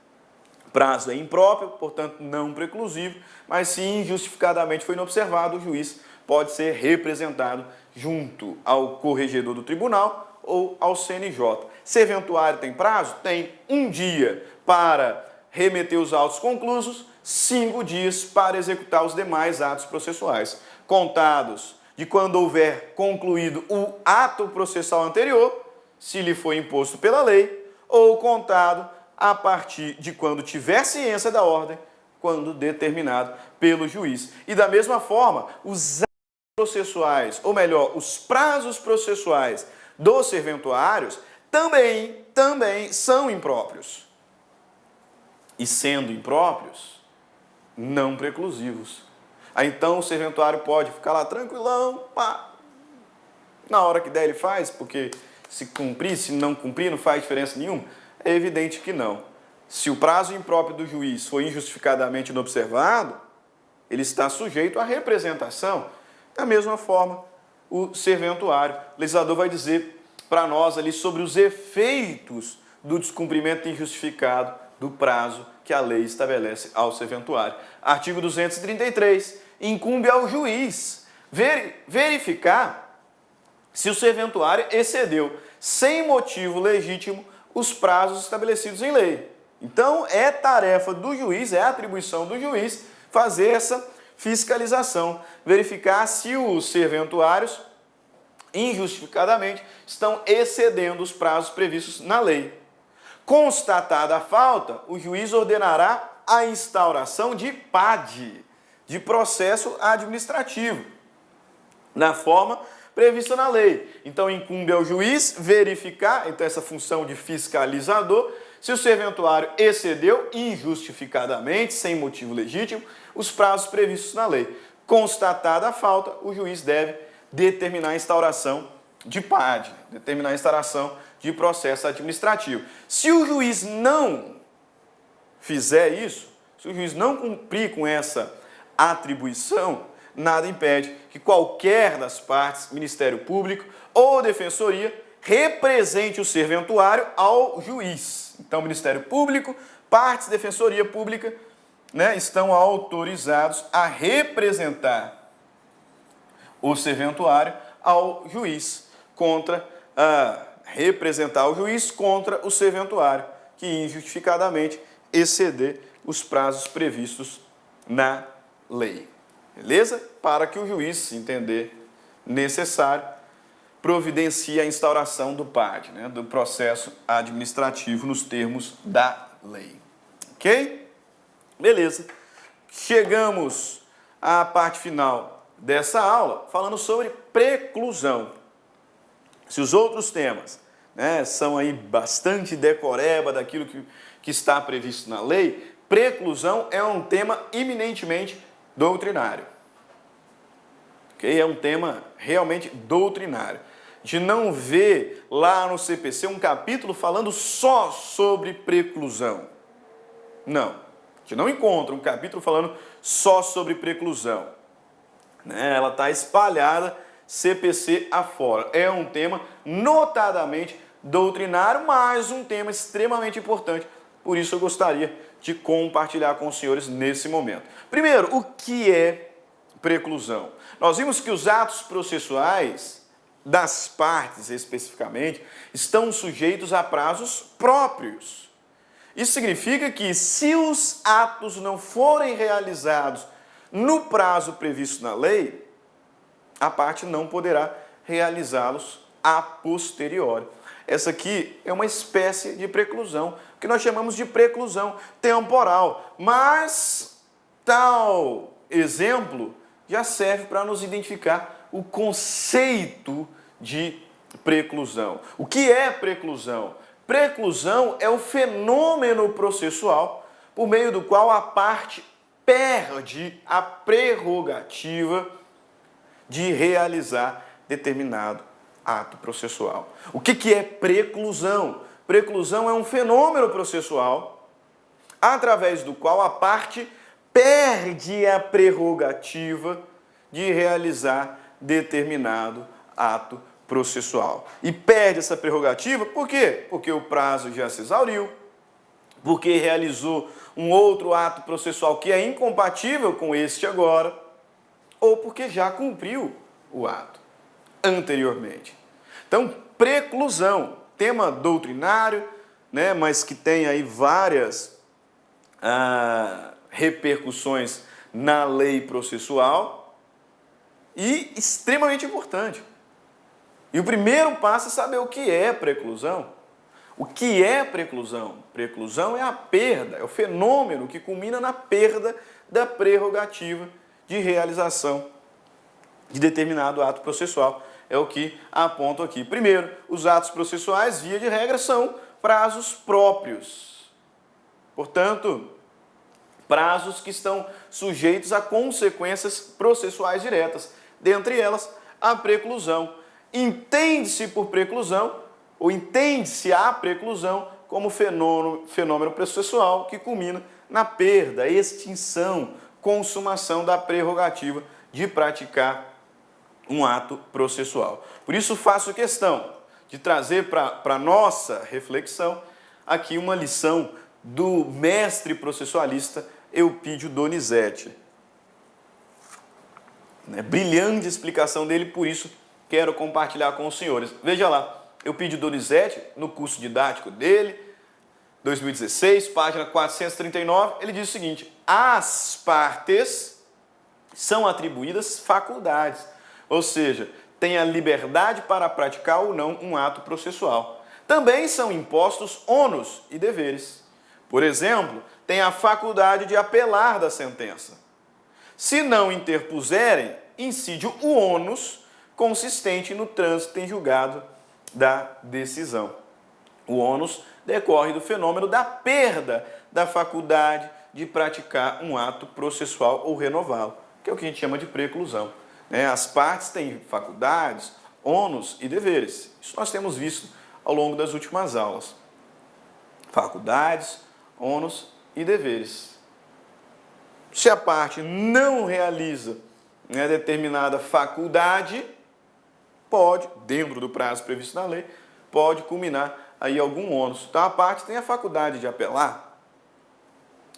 Prazo é impróprio, portanto não preclusivo, mas se injustificadamente foi inobservado, o juiz pode ser representado junto ao corregedor do tribunal ou ao CNJ. Serventuário tem prazo? Tem. 1 dia para remeter os autos conclusos, 5 dias para executar os demais atos processuais, contados de quando houver concluído o ato processual anterior, se lhe foi imposto pela lei, ou contado a partir de quando tiver ciência da ordem, quando determinado pelo juiz. E da mesma forma, os atos processuais, ou melhor, os prazos processuais dos serventuários também são impróprios. E sendo impróprios, não preclusivos. Aí então o serventuário pode ficar lá tranquilão, pá. Na hora que der ele faz, porque se cumprir, se não cumprir, não faz diferença nenhuma. É evidente que não. Se o prazo impróprio do juiz for injustificadamente inobservado, ele está sujeito à representação. Da mesma forma, o serventuário. O legislador vai dizer para nós ali sobre os efeitos do descumprimento injustificado do prazo que a lei estabelece ao serventuário. Artigo 233. Incumbe ao juiz verificar se o serventuário excedeu, sem motivo legítimo, os prazos estabelecidos em lei. Então, é tarefa do juiz, é atribuição do juiz fazer essa fiscalização, verificar se os serventuários, injustificadamente, estão excedendo os prazos previstos na lei. Constatada a falta, o juiz ordenará a instauração de PAD, de processo administrativo, na forma prevista na lei. Então, incumbe ao juiz verificar, então essa função de fiscalizador, se o serventuário excedeu injustificadamente, sem motivo legítimo, os prazos previstos na lei. Constatada a falta, o juiz deve determinar a instauração de PAD, determinar a instauração de processo administrativo. Se o juiz não fizer isso, se o juiz não cumprir com essa atribuição, nada impede que qualquer das partes, Ministério Público ou Defensoria, represente o serventuário ao juiz. Então, Ministério Público, partes, Defensoria Pública, estão autorizados a representar o serventuário ao juiz representar o juiz contra o serventuário que injustificadamente exceder os prazos previstos na lei. Beleza? Para que o juiz, se entender necessário, providencie a instauração do PAD, do processo administrativo nos termos da lei. Ok? Beleza. Chegamos à parte final dessa aula falando sobre preclusão. Se os outros temas são aí bastante decoreba daquilo que está previsto na lei, preclusão é um tema eminentemente doutrinário. Okay? É um tema realmente doutrinário. A gente não vê lá no CPC um capítulo falando só sobre preclusão. Não. A gente não encontra um capítulo falando só sobre preclusão. Ela está espalhada CPC afora. É um tema notadamente doutrinário, mas um tema extremamente importante. Por isso eu gostaria de compartilhar com os senhores nesse momento. Primeiro, o que é preclusão? Nós vimos que os atos processuais das partes, especificamente, estão sujeitos a prazos próprios. Isso significa que, se os atos não forem realizados no prazo previsto na lei, a parte não poderá realizá-los a posteriori. Essa aqui é uma espécie de preclusão, que nós chamamos de preclusão temporal. Mas tal exemplo já serve para nos identificar o conceito de preclusão. O que é preclusão? Preclusão é o fenômeno processual por meio do qual a parte perde a prerrogativa de realizar determinado ato processual. O que é preclusão? Preclusão é um fenômeno processual através do qual a parte perde a prerrogativa de realizar determinado ato processual. E perde essa prerrogativa por quê? Porque o prazo já se exauriu, porque realizou um outro ato processual que é incompatível com este agora, ou porque já cumpriu o ato anteriormente. Então, preclusão, tema doutrinário, mas que tem aí várias repercussões na lei processual, e extremamente importante. E o primeiro passo é saber o que é preclusão. O que é preclusão? Preclusão é a perda, é o fenômeno que culmina na perda da prerrogativa de realização de determinado ato processual. É o que aponto aqui. Primeiro, os atos processuais, via de regra, são prazos próprios. Portanto, prazos que estão sujeitos a consequências processuais diretas. Dentre elas, a preclusão. Entende-se por preclusão, ou entende-se a preclusão como fenômeno processual que culmina na perda, extinção, consumação da prerrogativa de praticar um ato processual. Por isso faço questão de trazer para a nossa reflexão aqui uma lição do mestre processualista Eupídio Donizete. Brilhante explicação dele, por isso quero compartilhar com os senhores. Veja lá, Eupídio Donizete, no curso didático dele, 2016, página 439, ele diz o seguinte: às partes são atribuídas faculdades, ou seja, tem a liberdade para praticar ou não um ato processual. Também são impostos ônus e deveres. Por exemplo, tem a faculdade de apelar da sentença. Se não interpuserem, incide o ônus consistente no trânsito em julgado da decisão. O ônus decorre do fenômeno da perda da faculdade de praticar um ato processual ou renová-lo, que é o que a gente chama de preclusão. As partes têm faculdades, ônus e deveres. Isso nós temos visto ao longo das últimas aulas. Faculdades, ônus e deveres. Se a parte não realiza determinada faculdade, pode, dentro do prazo previsto na lei, pode culminar aí algum ônus. Então a parte tem a faculdade de apelar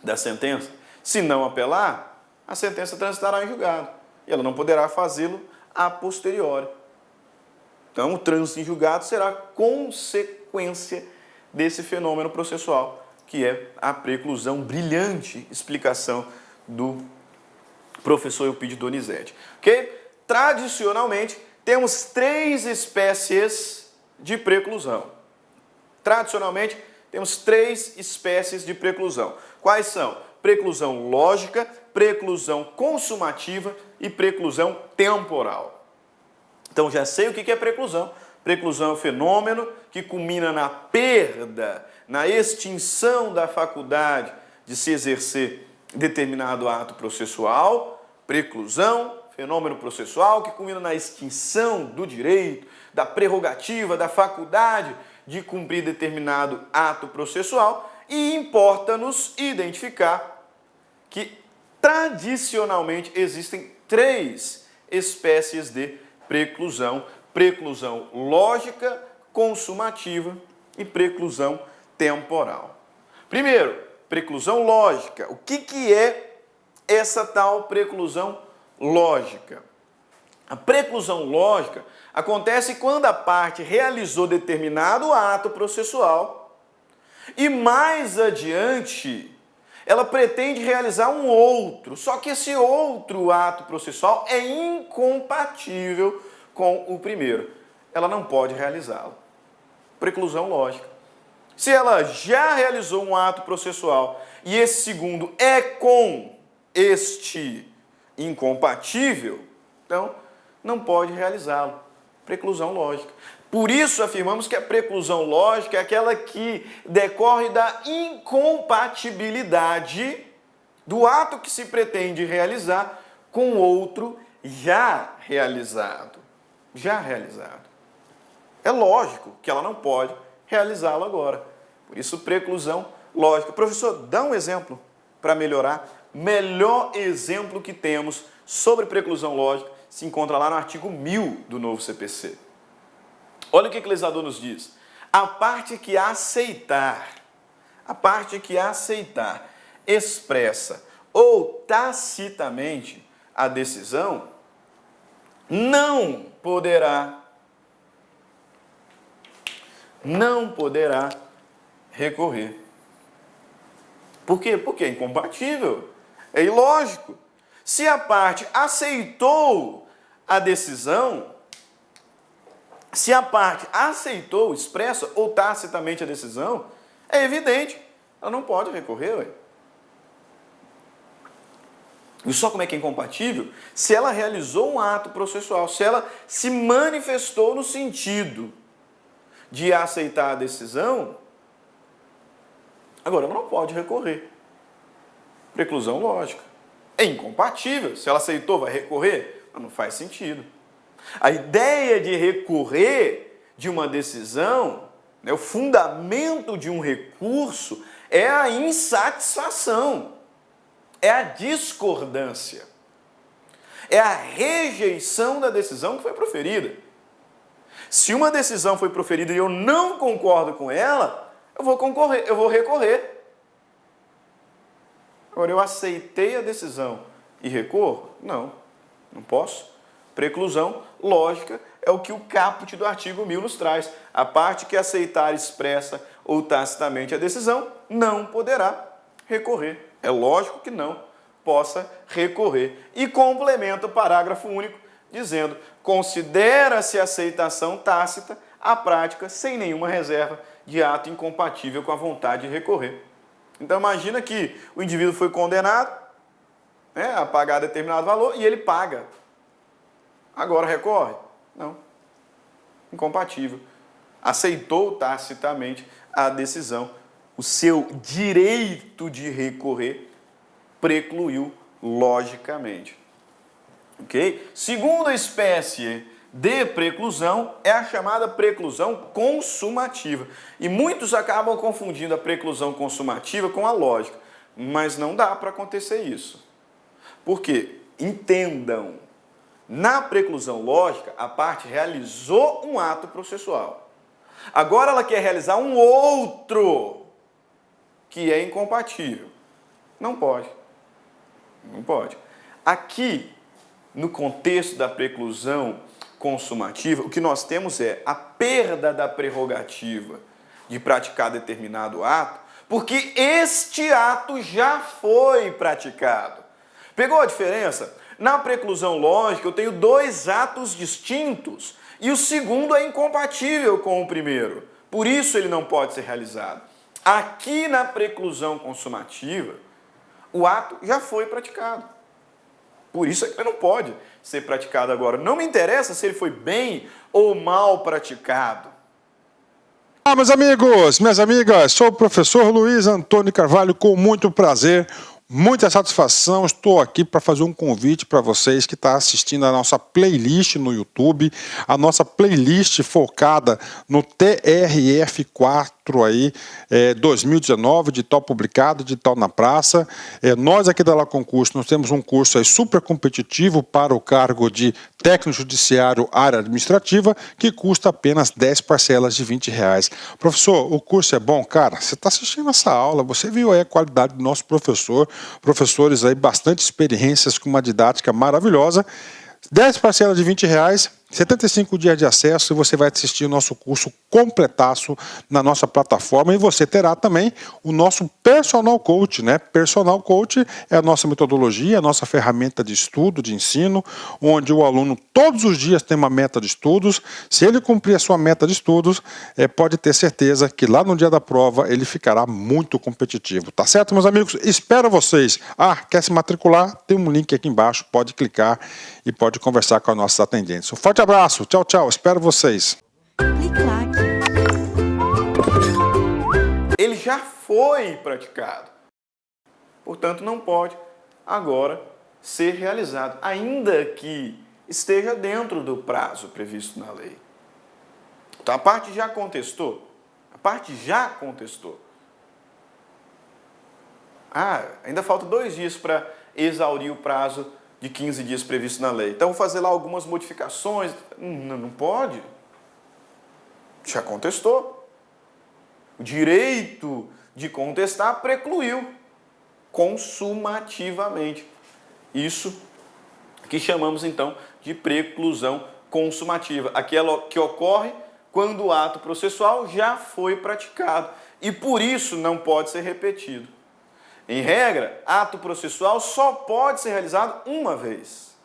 da sentença. Se não apelar, a sentença transitará em julgado e ela não poderá fazê-lo a posteriori. Então o trânsito em julgado será consequência desse fenômeno processual, que é a preclusão. Brilhante explicação do professor Eupídio Donizete. Ok? Tradicionalmente, temos 3 espécies de preclusão. Tradicionalmente, temos 3 espécies de preclusão. Quais são? Preclusão lógica, preclusão consumativa e preclusão temporal. Então, já sei o que é preclusão. Preclusão é o fenômeno que culmina na perda, na extinção da faculdade de se exercer determinado ato processual. Preclusão, fenômeno processual que culmina na extinção do direito, da prerrogativa, da faculdade de cumprir determinado ato processual, e importa-nos identificar que tradicionalmente existem 3 espécies de preclusão: preclusão lógica, consumativa e preclusão temporal. Primeiro, preclusão lógica. O que é essa tal preclusão lógica? A preclusão lógica acontece quando a parte realizou determinado ato processual e mais adiante ela pretende realizar um outro, só que esse outro ato processual é incompatível com o primeiro. Ela não pode realizá-lo. Preclusão lógica. Se ela já realizou um ato processual e esse segundo é com este incompatível, então não pode realizá-lo. Preclusão lógica. Por isso afirmamos que a preclusão lógica é aquela que decorre da incompatibilidade do ato que se pretende realizar com outro já realizado. Já realizado. É lógico que ela não pode realizá-lo agora. Por isso, preclusão lógica. Professor, dá um exemplo para melhorar. Melhor exemplo que temos sobre preclusão lógica se encontra lá no artigo 1000 do novo CPC. Olha o que o legislador nos diz. A parte que aceitar, expressa ou tacitamente a decisão, não poderá recorrer. Por quê? Porque é incompatível, é ilógico. Se a parte aceitou a decisão, se a parte aceitou expressa ou tacitamente a decisão, é evidente, ela não pode recorrer, ué. E só como é que é incompatível? Se ela realizou um ato processual, se ela se manifestou no sentido de aceitar a decisão, agora ela não pode recorrer. Preclusão lógica. É incompatível. Se ela aceitou, vai recorrer? Não faz sentido. A ideia de recorrer de uma decisão, né, o fundamento de um recurso é a insatisfação, é a discordância, é a rejeição da decisão que foi proferida. Se uma decisão foi proferida e eu não concordo com ela, eu vou recorrer. Agora, eu aceitei a decisão e recorro? Não, não posso. Preclusão lógica é o que o caput do artigo 1000 nos traz. A parte que aceitar expressa ou tacitamente a decisão não poderá recorrer. É lógico que não possa recorrer. E complementa o parágrafo único dizendo: considera-se aceitação tácita a prática sem nenhuma reserva de ato incompatível com a vontade de recorrer. Então imagina que o indivíduo foi condenado, né, a pagar determinado valor e ele paga. Agora recorre? Não. Incompatível. Aceitou tacitamente a decisão. O seu direito de recorrer precluiu logicamente. Ok? Segunda espécie de preclusão é a chamada preclusão consumativa. E muitos acabam confundindo a preclusão consumativa com a lógica. Mas não dá para acontecer isso. Por quê? Entendam. Na preclusão lógica, a parte realizou um ato processual. Agora ela quer realizar um outro que é incompatível. Não pode. Não pode. Aqui, no contexto da preclusão consumativa, o que nós temos é a perda da prerrogativa de praticar determinado ato, porque este ato já foi praticado. Pegou a diferença? Na preclusão lógica, eu tenho dois atos distintos e o segundo é incompatível com o primeiro. Por isso ele não pode ser realizado. Aqui na preclusão consumativa, o ato já foi praticado. Por isso é que ele não pode ser praticado agora. Não me interessa se ele foi bem ou mal praticado. Ah, meus amigos, minhas amigas, sou o professor Luiz Antônio Carvalho, com muito prazer, muita satisfação. Estou aqui para fazer um convite para vocês que estão assistindo a nossa playlist no YouTube, a nossa playlist focada no TRF4 aí, 2019, de tal publicado, de tal na praça. Nós aqui da La Concurso, nós temos um curso aí super competitivo para o cargo de técnico judiciário área administrativa, que custa apenas 10 parcelas de R$20. Professor, o curso é bom? Cara, você está assistindo essa aula, você viu aí a qualidade do nosso professor, professores aí bastante experiências com uma didática maravilhosa. 10 parcelas de R$20, 75 dias de acesso, e você vai assistir o nosso curso completaço na nossa plataforma, e você terá também o nosso Personal Coach, né? Personal Coach é a nossa metodologia, a nossa ferramenta de estudo, de ensino, onde o aluno todos os dias tem uma meta de estudos. Se ele cumprir a sua meta de estudos, pode ter certeza que lá no dia da prova ele ficará muito competitivo. Tá certo, meus amigos? Espero vocês. Quer se matricular? Tem um link aqui embaixo, pode clicar e pode conversar com as nossas atendentes. Um forte abraço, tchau, tchau, espero vocês. Ele já foi praticado, portanto não pode agora ser realizado, ainda que esteja dentro do prazo previsto na lei. Então a parte já contestou, ainda falta 2 dias para exaurir o prazo de 15 dias previsto na lei. Então, vou fazer lá algumas modificações. Não pode. Já contestou. O direito de contestar precluiu consumativamente. Isso que chamamos, então, de preclusão consumativa. Aquela que ocorre quando o ato processual já foi praticado e, por isso, não pode ser repetido. Em regra, ato processual só pode ser realizado uma vez.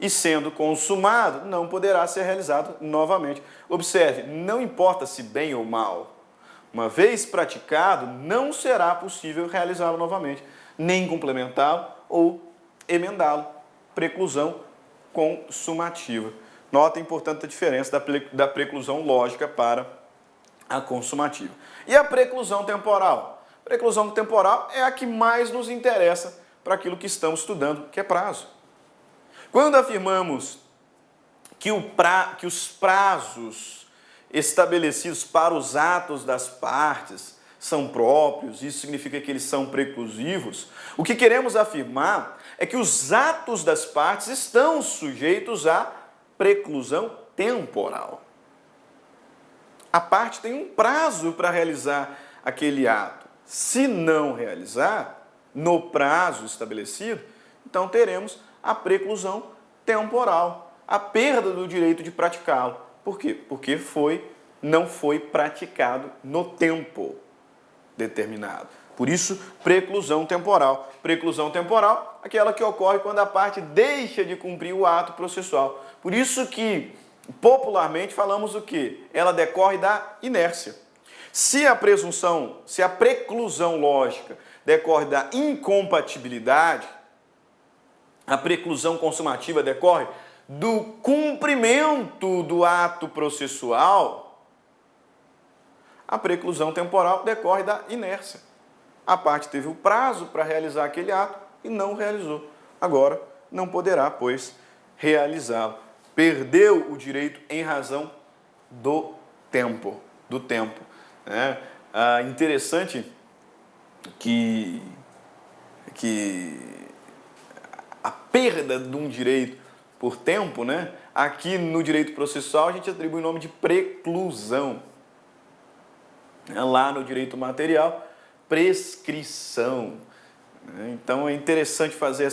e sendo consumado, não poderá ser realizado novamente. Observe, não importa se bem ou mal, uma vez praticado, não será possível realizá-lo novamente, nem complementá-lo ou emendá-lo. Preclusão consumativa. Notem, portanto, a diferença da preclusão lógica para a consumativa. E a preclusão temporal? A preclusão temporal é a que mais nos interessa para aquilo que estamos estudando, que é prazo. Quando afirmamos que os prazos estabelecidos para os atos das partes são próprios, isso significa que eles são preclusivos, o que queremos afirmar é que os atos das partes estão sujeitos à preclusão temporal. A parte tem um prazo para realizar aquele ato. Se não realizar no prazo estabelecido, então teremos a preclusão temporal, a perda do direito de praticá-lo. Por quê? Porque não foi praticado no tempo determinado. Por isso, preclusão temporal. Preclusão temporal, aquela que ocorre quando a parte deixa de cumprir o ato processual. Por isso que, popularmente, falamos o quê? Ela decorre da inércia. Se a preclusão lógica decorre da incompatibilidade, a preclusão consumativa decorre do cumprimento do ato processual, a preclusão temporal decorre da inércia. A parte teve o prazo para realizar aquele ato e não realizou. Agora não poderá, pois, realizá-lo. Perdeu o direito em razão do tempo. Interessante que a perda de um direito por tempo, aqui no direito processual a gente atribui o nome de preclusão. Lá no direito material, prescrição. Então é interessante fazer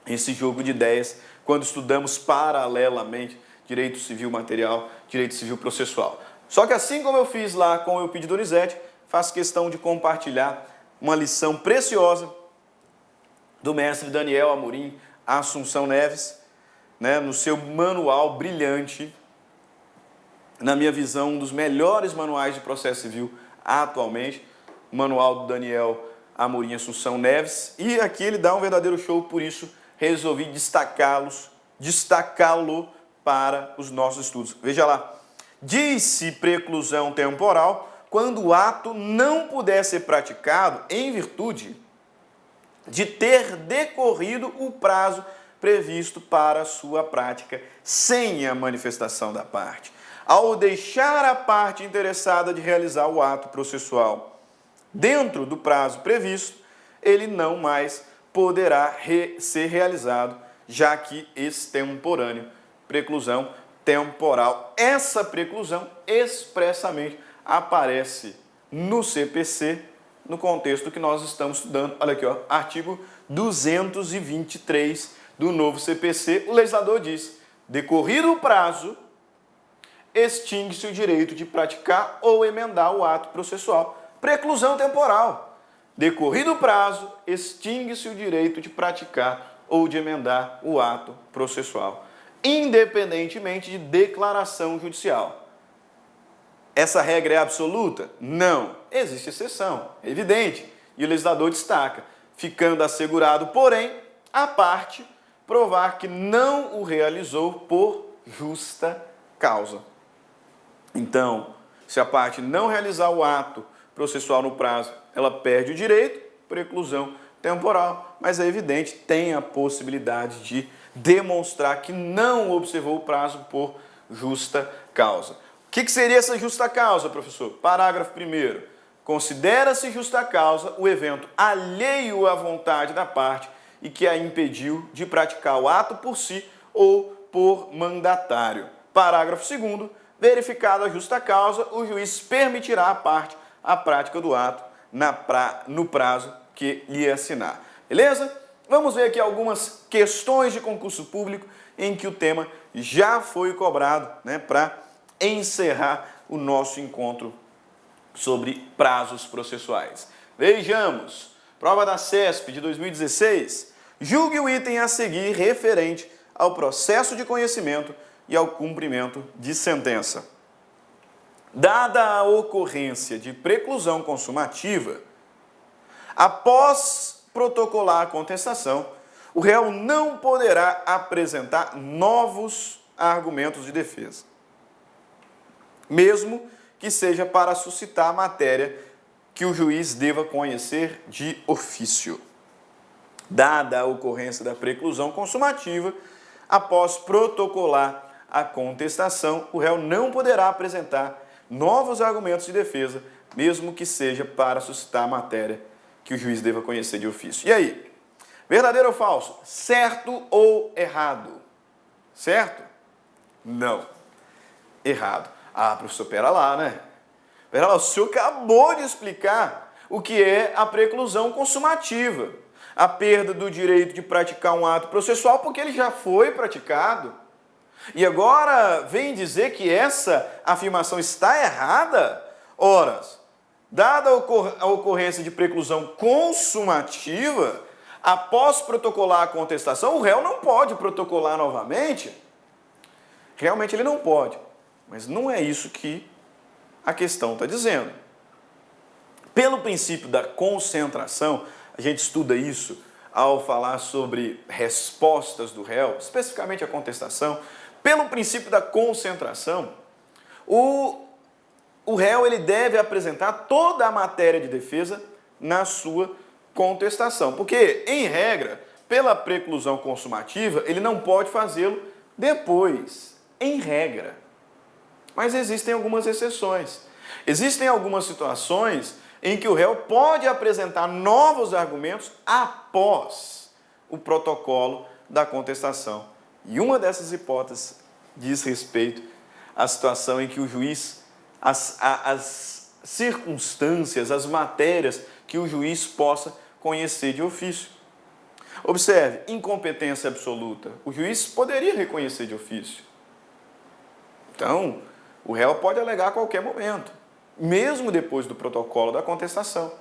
esse jogo de ideias quando estudamos paralelamente direito civil material, direito civil processual. Só que assim como eu fiz lá com o Eupídio Donizete, faço questão de compartilhar uma lição preciosa do mestre Daniel Amorim Assunção Neves, no seu manual brilhante, na minha visão, um dos melhores manuais de processo civil atualmente, o manual do Daniel Amorim Assunção Neves, e aqui ele dá um verdadeiro show, por isso resolvi destacá-lo para os nossos estudos. Veja lá, diz-se preclusão temporal quando o ato não puder ser praticado em virtude de ter decorrido o prazo previsto para sua prática sem a manifestação da parte. Ao deixar a parte interessada de realizar o ato processual dentro do prazo previsto, ele não mais poderá ser realizado, já que extemporâneo. Preclusão temporal. Essa preclusão expressamente aparece no CPC, no contexto que nós estamos estudando. Olha aqui, artigo 223 do novo CPC, o legislador diz: decorrido o prazo, extingue-se o direito de praticar ou emendar o ato processual. Preclusão temporal. Decorrido o prazo, extingue-se o direito de praticar ou de emendar o ato processual, independentemente de declaração judicial. Essa regra é absoluta? Não. Existe exceção, é evidente. E o legislador destaca, ficando assegurado, porém, a parte provar que não o realizou por justa causa. Então, se a parte não realizar o ato processual no prazo, ela perde o direito, preclusão temporal, mas é evidente, tem a possibilidade de demonstrar que não observou o prazo por justa causa. O que seria essa justa causa, professor? Parágrafo 1º. Considera-se justa causa o evento alheio à vontade da parte e que a impediu de praticar o ato por si ou por mandatário. Parágrafo 2º. Verificada a justa causa, o juiz permitirá à parte a prática do ato no prazo que lhe assinar. Beleza? Vamos ver aqui algumas questões de concurso público em que o tema já foi cobrado, para encerrar o nosso encontro sobre prazos processuais. Vejamos. Prova da CESP de 2016. Julgue o item a seguir referente ao processo de conhecimento e ao cumprimento de sentença. Dada a ocorrência de preclusão consumativa, após protocolar a contestação, o réu não poderá apresentar novos argumentos de defesa, mesmo que seja para suscitar a matéria que o juiz deva conhecer de ofício. Dada a ocorrência da preclusão consumativa, após protocolar a contestação, o réu não poderá apresentar novos argumentos de defesa, mesmo que seja para suscitar a matéria que o juiz deva conhecer de ofício. E aí? Verdadeiro ou falso? Certo ou errado? Certo? Não. Errado. Ah, professor, pera lá, né? Pera lá, o senhor acabou de explicar o que é a preclusão consumativa. A perda do direito de praticar um ato processual porque ele já foi praticado. E agora vem dizer que essa afirmação está errada? Ora, dada a ocorrência de preclusão consumativa, após protocolar a contestação, o réu não pode protocolar novamente. Realmente ele não pode, mas não é isso que a questão está dizendo. Pelo princípio da concentração, a gente estuda isso ao falar sobre respostas do réu, especificamente a contestação. Pelo princípio da concentração, o réu ele deve apresentar toda a matéria de defesa na sua contestação. Porque, em regra, pela preclusão consumativa, ele não pode fazê-lo depois, em regra. Mas existem algumas exceções. Existem algumas situações em que o réu pode apresentar novos argumentos após o protocolo da contestação. E uma dessas hipóteses diz respeito à situação em que o juiz, as circunstâncias, as matérias que o juiz possa conhecer de ofício. Observe, incompetência absoluta. O juiz poderia reconhecer de ofício. Então, o réu pode alegar a qualquer momento, mesmo depois do protocolo da contestação.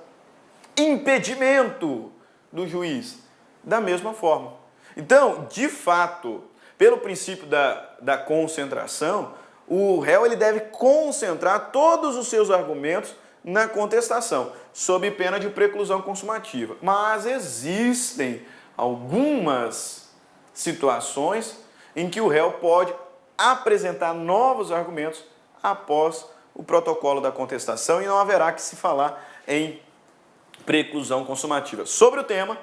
Impedimento do juiz, da mesma forma. Então, de fato, pelo princípio da concentração, o réu ele deve concentrar todos os seus argumentos na contestação, sob pena de preclusão consumativa. Mas existem algumas situações em que o réu pode apresentar novos argumentos após o protocolo da contestação e não haverá que se falar em preclusão consumativa. Sobre o tema,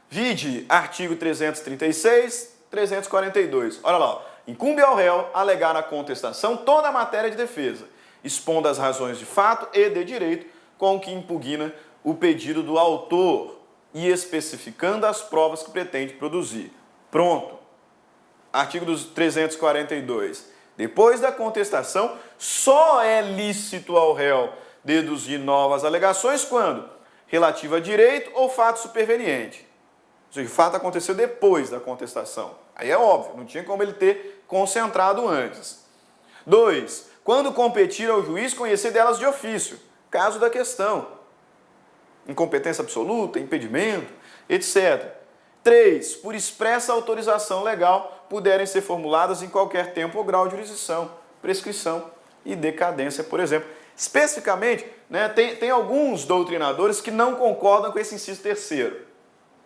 vide artigo 336, 342. Olha lá, ó. Incumbe ao réu alegar na contestação toda a matéria de defesa, expondo as razões de fato e de direito com que impugna o pedido do autor e especificando as provas que pretende produzir. Pronto. Artigo 342. Depois da contestação, só é lícito ao réu deduzir novas alegações quando? Relativa a direito ou fato superveniente. Ou seja, o fato aconteceu depois da contestação. Aí é óbvio, não tinha como ele ter concentrado antes. 2. Quando competir ao juiz conhecer delas de ofício, caso da questão. Incompetência absoluta, impedimento, etc. 3. Por expressa autorização legal, puderem ser formuladas em qualquer tempo ou grau de jurisdição, prescrição e decadência, por exemplo. Especificamente, né, tem alguns doutrinadores que não concordam com esse inciso terceiro,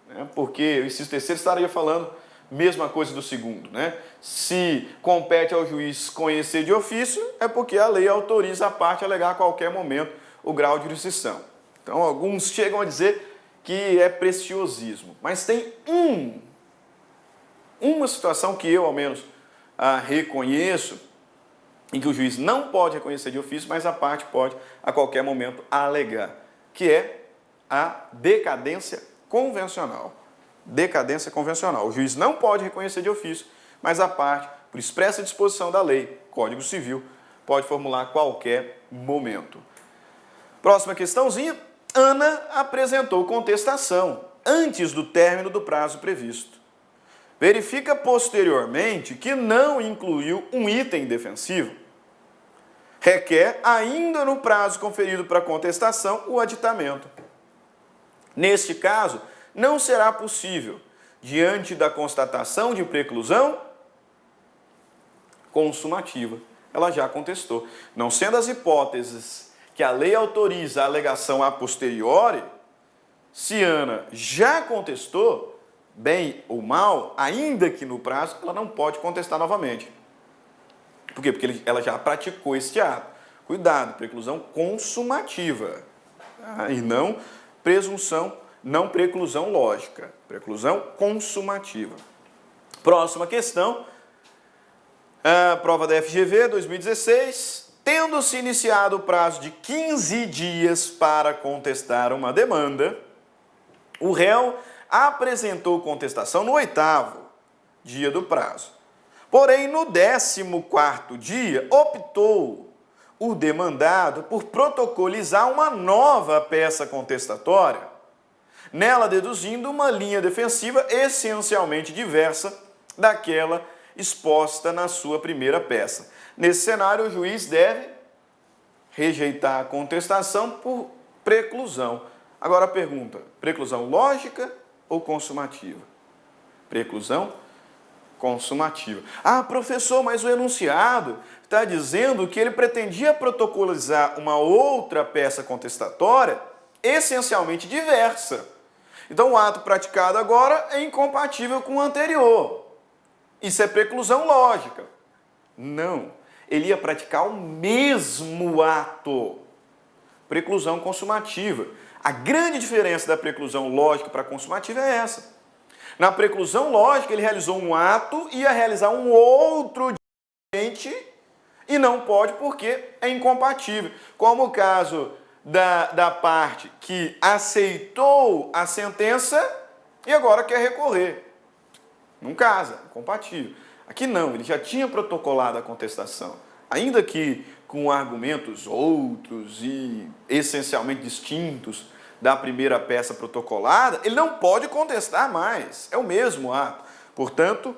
né, porque o inciso terceiro estaria falando a mesma coisa do segundo. Né? Se compete ao juiz conhecer de ofício, é porque a lei autoriza a parte a alegar a qualquer momento o grau de jurisdição. Então, alguns chegam a dizer que é preciosismo. Mas tem uma situação que eu, ao menos, reconheço, em que o juiz não pode reconhecer de ofício, mas a parte pode, a qualquer momento, alegar, que é a decadência convencional. Decadência convencional. O juiz não pode reconhecer de ofício, mas a parte, por expressa disposição da lei, Código Civil, pode formular a qualquer momento. Próxima questãozinha. Ana apresentou contestação antes do término do prazo previsto. Verifica posteriormente que não incluiu um item defensivo. Requer, ainda no prazo conferido para contestação, o aditamento. Neste caso, não será possível, diante da constatação de preclusão, consumativa. Ela já contestou. Não sendo as hipóteses que a lei autoriza a alegação a posteriori, se Ana já contestou, bem ou mal, ainda que no prazo, ela não pode contestar novamente. Por quê? Porque ela já praticou este ato. Cuidado, preclusão consumativa. E não presunção, não preclusão lógica. Preclusão consumativa. Próxima questão. A prova da FGV 2016. Tendo-se iniciado o prazo de 15 dias para contestar uma demanda, o réu apresentou contestação no 8º dia do prazo. Porém, no 14º dia, optou o demandado por protocolizar uma nova peça contestatória, nela deduzindo uma linha defensiva essencialmente diversa daquela exposta na sua primeira peça. Nesse cenário, o juiz deve rejeitar a contestação por preclusão. Agora a pergunta, preclusão lógica ou consumativa? Preclusão consumativa. Ah, professor, mas o enunciado está dizendo que ele pretendia protocolizar uma outra peça contestatória essencialmente diversa. Então, o ato praticado agora é incompatível com o anterior. Isso é preclusão lógica. Não. Ele ia praticar o mesmo ato. Preclusão consumativa. A grande diferença da preclusão lógica para a consumativa é essa. Na preclusão lógica, ele realizou um ato e ia realizar um outro diferente e não pode porque é incompatível. Como o caso da parte que aceitou a sentença e agora quer recorrer. Não casa, incompatível. Aqui não, ele já tinha protocolado a contestação, ainda que com argumentos outros e essencialmente distintos da primeira peça protocolada, ele não pode contestar mais, é o mesmo ato. Portanto,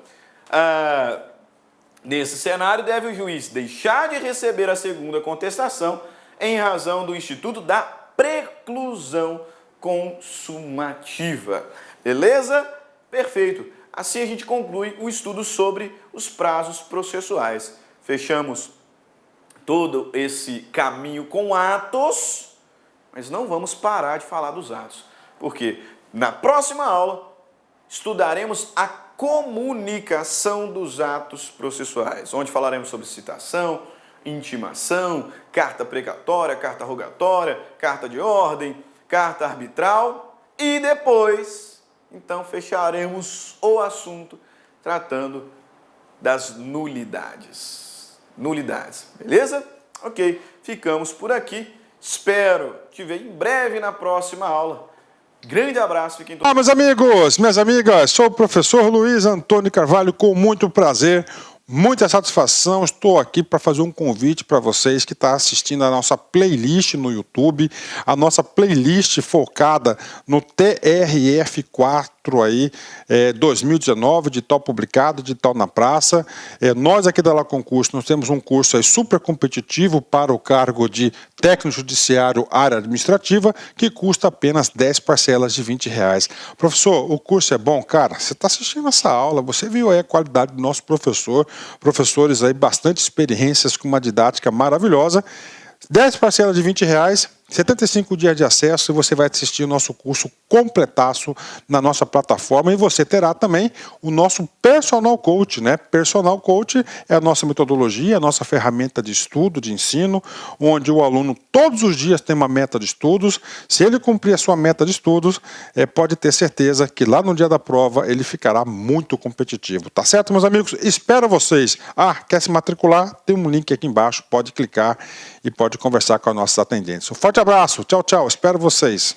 nesse cenário, deve o juiz deixar de receber a segunda contestação em razão do instituto da preclusão consumativa. Beleza? Perfeito. Assim a gente conclui o estudo sobre os prazos processuais. Fechamos todo esse caminho com atos, mas não vamos parar de falar dos atos, porque na próxima aula estudaremos a comunicação dos atos processuais, onde falaremos sobre citação, intimação, carta precatória, carta rogatória, carta de ordem, carta arbitral e depois, então, fecharemos o assunto tratando das nulidades. Nulidades, beleza? Ok, ficamos por aqui. Espero te ver em breve na próxima aula. Grande abraço, fiquem todos. Meus amigos, minhas amigas, sou o professor Luiz Antônio Carvalho, com muito prazer, muita satisfação. Estou aqui para fazer um convite para vocês que estão assistindo a nossa playlist no YouTube, a nossa playlist focada no TRF4 aí, 2019, de tal publicado, de tal na praça. Nós aqui da La Concurso, nós temos um curso aí super competitivo para o cargo de técnico judiciário área administrativa, que custa apenas 10 parcelas de R$20. Professor, o curso é bom? Cara, você está assistindo essa aula, você viu aí a qualidade do nosso professor, professores aí, bastante experiências com uma didática maravilhosa. 10 parcelas de R$20, 75 dias de acesso e você vai assistir o nosso curso completaço na nossa plataforma e você terá também o nosso Personal Coach, né? Personal Coach é a nossa metodologia, a nossa ferramenta de estudo, de ensino, onde o aluno todos os dias tem uma meta de estudos. Se ele cumprir a sua meta de estudos, pode ter certeza que lá no dia da prova ele ficará muito competitivo. Tá certo, meus amigos? Espero vocês. Quer se matricular? Tem um link aqui embaixo, pode clicar e pode conversar com os nossos atendentes. Um forte abraço, tchau, tchau, espero vocês.